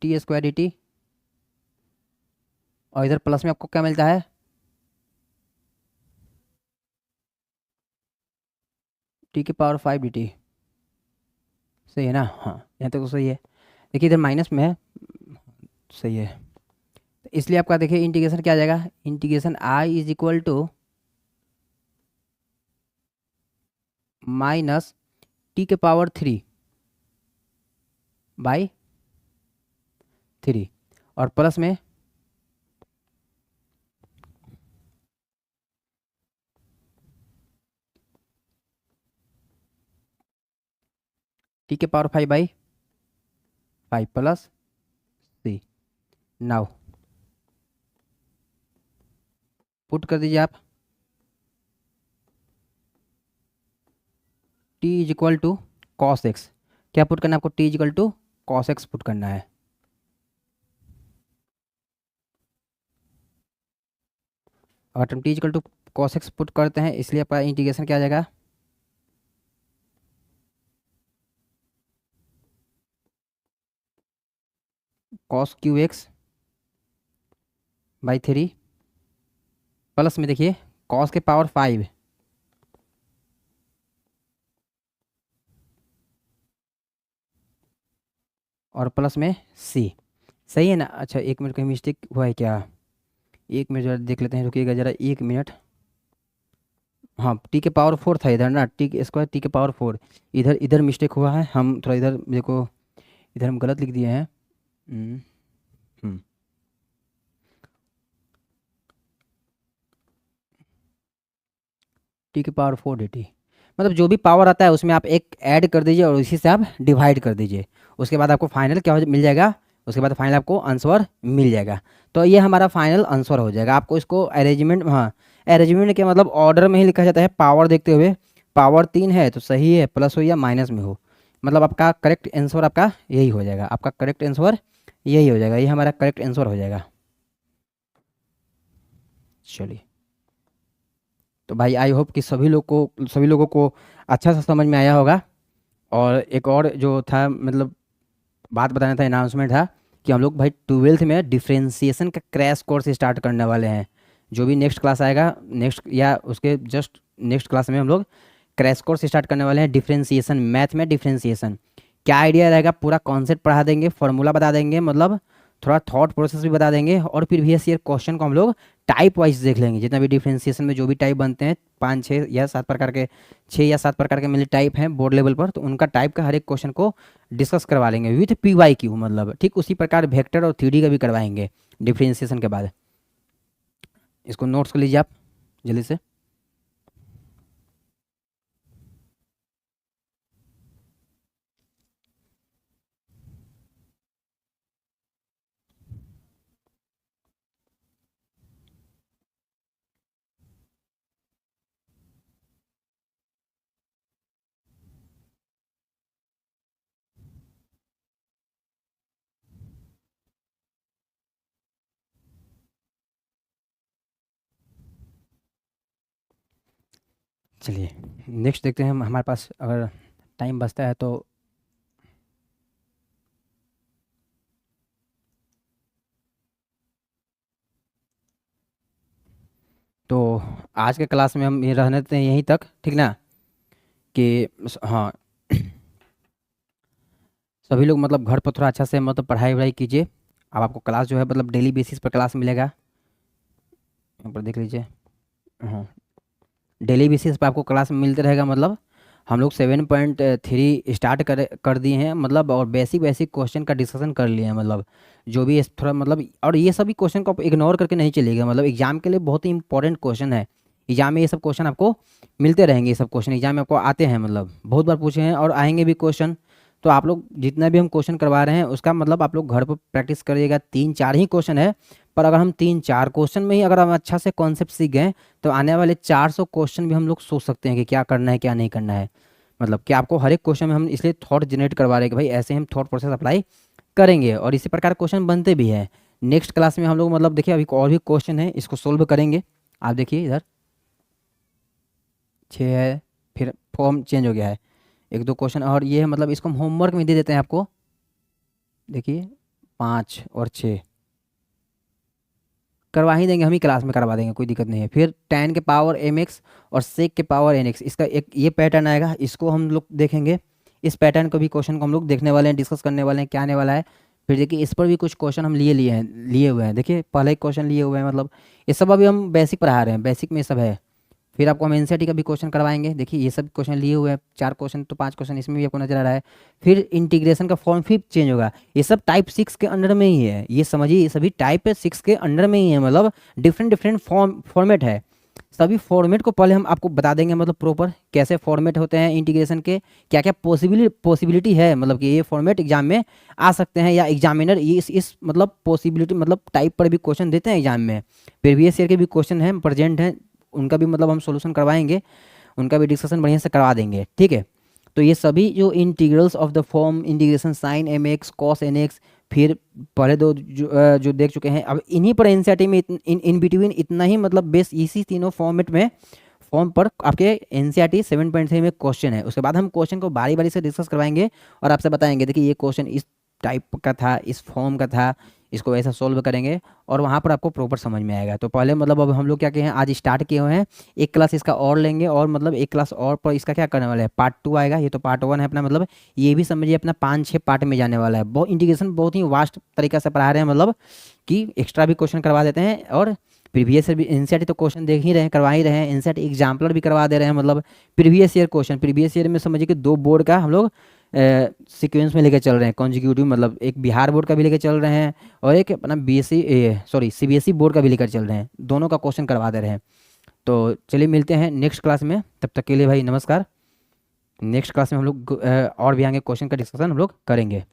टी स्क्वायर डी टी, और इधर प्लस में आपको क्या मिलता है टी के पावर 5 डी टी, सही है ना, हाँ यहाँ तक तो सही है। देखिए इधर माइनस में है, सही है, तो इसलिए आपका देखिए इंटीग्रेशन क्या आ जाएगा, integration I is equal to minus t के पावर 3 बाई 3, और प्लस में टी के power 5 by 5 plus c. Now put कर दीजिए आप, t is equal to cos x, क्या पुट करना है आपको, t is equal to cos x put करना है। अगर हम t is equal to cos x put करते हैं, इसलिए आपका इंटीग्रेशन क्या आ जाएगा, cos Q x by 3 plus में देखिए कॉस के पावर 5 और प्लस में सी, सही है ना। अच्छा एक मिनट कहीं मिस्टेक हुआ है क्या, एक मिनट जरा देख लेते हैं, रुकिएगा जरा 1 मिनट। हाँ, टी के पावर 4 था इधर ना, टी के स्क्वायर टी के पावर 4। इधर इधर मिस्टेक हुआ है, हम थोड़ा इधर देखो, इधर हम गलत लिख दिए हैं। हम्म, हम्म, टी के पावर 4 डी टी, मतलब जो भी पावर आता है उसमें आप एक ऐड कर दीजिए और उसी से आप डिवाइड कर दीजिए। उसके बाद आपको फाइनल क्या मिल जाएगा, उसके बाद फाइनल आपको आंसर मिल जाएगा। तो ये हमारा फाइनल आंसर हो जाएगा। आपको इसको अरेंजमेंट, हाँ अरेंजमेंट के मतलब ऑर्डर में ही लिखा जाता है, पावर देखते हुए। पावर 3 है तो सही है, प्लस हो या माइनस में हो, मतलब आपका करेक्ट आंसर आपका यही हो जाएगा। आपका करेक्ट आंसर यही हो जाएगा, ये हमारा करेक्ट आंसर हो जाएगा। चलिए, तो भाई आई होप कि सभी लोगों को अच्छा सा समझ में आया होगा। और एक और जो था मतलब बात बताना था, अनाउंसमेंट था कि हम लोग भाई 12th में डिफरेंशिएशन का क्रैश कोर्स स्टार्ट करने वाले हैं। जो भी नेक्स्ट क्लास आएगा, नेक्स्ट या उसके जस्ट नेक्स्ट क्लास में हम लोग क्रैश कोर्स स्टार्ट करने वाले हैं। डिफरेंशिएशन, मैथ में डिफरेंशिएशन क्या आइडिया रहेगा, पूरा कॉन्सेप्ट पढ़ा देंगे, फॉर्मूला बता देंगे, मतलब थोड़ा थॉट प्रोसेस भी बता देंगे। और प्रीवियस ईयर क्वेश्चन को हम लोग टाइप वाइज देख लेंगे, जितना भी डिफरेंशिएशन में जो भी टाइप बनते हैं, 5 6 या 7 प्रकार के, 6 या 7 प्रकार के मिले टाइप हैं बोर्ड लेवल पर, तो उनका टाइप का हर एक क्वेश्चन को डिस्कस करवा लेंगे विथ PYQ, मतलब ठीक उसी प्रकार वेक्टर और 3D का भी करवाएंगे डिफरेंशिएशन के बाद। इसको नोट्स कर लीजिए आप जल्दी से। चलिए नेक्स्ट देखते हैं, हम हमारे पास अगर टाइम बचता है तो। तो आज के क्लास में हम ये रहने देते हैं यहीं तक, ठीक ना। कि हाँ, सभी लोग मतलब घर पर थोड़ा अच्छा से मतलब पढ़ाई वढ़ाई कीजिए। अब आपको क्लास जो है मतलब डेली बेसिस पर क्लास मिलेगा, यहाँ पर देख लीजिए। हाँ, डेली बेसिस पर आपको क्लास मिलते रहेगा। मतलब हम लोग 7.3 स्टार्ट कर दिए हैं, मतलब और बेसिक बेसिक क्वेश्चन का डिस्कशन कर लिए हैं। मतलब जो भी थोड़ा मतलब, और ये सभी क्वेश्चन को आप इग्नोर करके नहीं चलिएगा, मतलब एग्जाम के लिए बहुत ही इंपॉर्टेंट क्वेश्चन है। एग्जाम में ये सब क्वेश्चन आपको मिलते रहेंगे, ये सब क्वेश्चन एग्जाम में आपको आते हैं, मतलब बहुत बार पूछे हैं और आएंगे भी क्वेश्चन। तो आप लोग जितना भी हम क्वेश्चन करवा रहे हैं उसका मतलब आप लोग घर पर प्रैक्टिस करिएगा। 3 4 ही क्वेश्चन है, पर अगर हम 3 4 क्वेश्चन में ही अगर हम अच्छा से कॉन्सेप्ट सीख गए तो आने वाले 400 क्वेश्चन भी हम लोग सोच सकते हैं कि क्या करना है क्या नहीं करना है। मतलब कि आपको हर एक क्वेश्चन में हम इसलिए थॉट जनरेट करवा रहे हैं कि भाई ऐसे हम थॉट प्रोसेस अप्लाई करेंगे और इसी प्रकार क्वेश्चन बनते भी हैं। नेक्स्ट क्लास में हम लोग मतलब देखिए अभी और भी क्वेश्चन है, इसको सोल्व करेंगे। आप देखिए इधर 6 है, फिर फॉर्म चेंज हो गया है, 1 2 क्वेश्चन और ये है, मतलब इसको हम होमवर्क में दे देते हैं आपको। देखिए 5 और 6 करवा ही देंगे, हम ही क्लास में करवा देंगे, कोई दिक्कत नहीं है। फिर tan के पावर mx और sec के पावर nx, इसका एक ये पैटर्न आएगा, इसको हम लोग देखेंगे। इस पैटर्न को भी क्वेश्चन को हम लोग देखने वाले हैं, डिस्कस करने वाले हैं क्या आने वाला है। फिर देखिए इस पर भी कुछ क्वेश्चन हम लिए हुए हैं। देखिए पहले एक क्वेश्चन लिए हुए हैं, मतलब ये सब अभी हम बेसिक पढ़ा रहे हैं, बेसिक में ये सब है। फिर आपको हम एनसीईआरटी का भी क्वेश्चन करवाएंगे। देखिए ये सब क्वेश्चन लिए हुए हैं, 4 क्वेश्चन तो 5 क्वेश्चन इसमें भी आपको नजर आ रहा है। फिर इंटीग्रेशन का फॉर्म फिर चेंज होगा, ये सब टाइप 6 के अंडर में ही है, ये समझिए ये सभी टाइप 6 के अंडर में ही है। मतलब डिफरेंट डिफरेंट फॉर्मेट है, सभी फॉर्मेट को पहले हम आपको बता देंगे, मतलब प्रॉपर कैसे फॉर्मेट होते हैं इंटीग्रेशन के, क्या क्या पॉसिबिलिटी है, मतलब कि ये फॉर्मेट एग्जाम में आ सकते हैं या एग्जामिनर ये इस मतलब पॉसिबिलिटी मतलब टाइप पर भी क्वेश्चन देते हैं एग्जाम में। प्रीवियस ईयर के भी क्वेश्चन हैं, प्रेजेंट हैं, उनका भी मतलब हम सॉल्यूशन करवाएंगे, उनका भी डिस्कशन बढ़िया से करवा देंगे, ठीक है। तो ये सभी जो integrals of the form integration sine mx cos nx, फिर पहले दो जो देख चुके हैं, अब इन्हीं पर एनसीईआरटी में इन बिटवीन इतना ही मतलब बेस इसी तीनों फॉर्मेट में फॉर्म पर आपके एनसीईआरटी 7.3 में क्वेश्चन है। उसके बाद हम क्वेश्चन को बारी बारी से डिस्कस करवाएंगे और आपसे बताएंगे देखिए ये क्वेश्चन इस टाइप का था, इस फॉर्म का था, इसको ऐसा सोल्व करेंगे और वहाँ पर आपको प्रॉपर समझ में आएगा। तो पहले मतलब अब हम लोग क्या किए हैं, आज स्टार्ट किए हुए हैं, एक क्लास इसका और लेंगे और मतलब एक क्लास और पर इसका क्या करने वाला है, पार्ट 2 आएगा। ये तो पार्ट 1 है अपना, मतलब ये भी समझिए अपना 5 6 पार्ट में जाने वाला है। बहुत इंटीग्रेशन बहुत ही वास्ट तरीका से पढ़ा रहे हैं, मतलब कि एक्स्ट्रा भी क्वेश्चन करवा देते हैं और प्रीवियस ईयर भी एनसीईआरटी तो क्वेश्चन देख ही रहे हैं, करवा ही रहे हैं, एनसीईआरटी एग्जाम्पलर भी करवा दे रहे हैं। मतलब previous year question, previous year में समझिए कि 2 बोर्ड का हम लोग सीक्वेंस में लेके चल रहे हैं कॉन्जिक्यूटिव, मतलब एक बिहार बोर्ड का भी लेके चल रहे हैं और एक अपना सीबीएसई बोर्ड का भी लेकर चल रहे हैं, दोनों का क्वेश्चन करवा दे रहे हैं। तो चलिए मिलते हैं नेक्स्ट क्लास में, तब तक के लिए भाई नमस्कार। नेक्स्ट क्लास में हम लोग और भी आगे क्वेश्चन का डिस्कशन हम लोग करेंगे।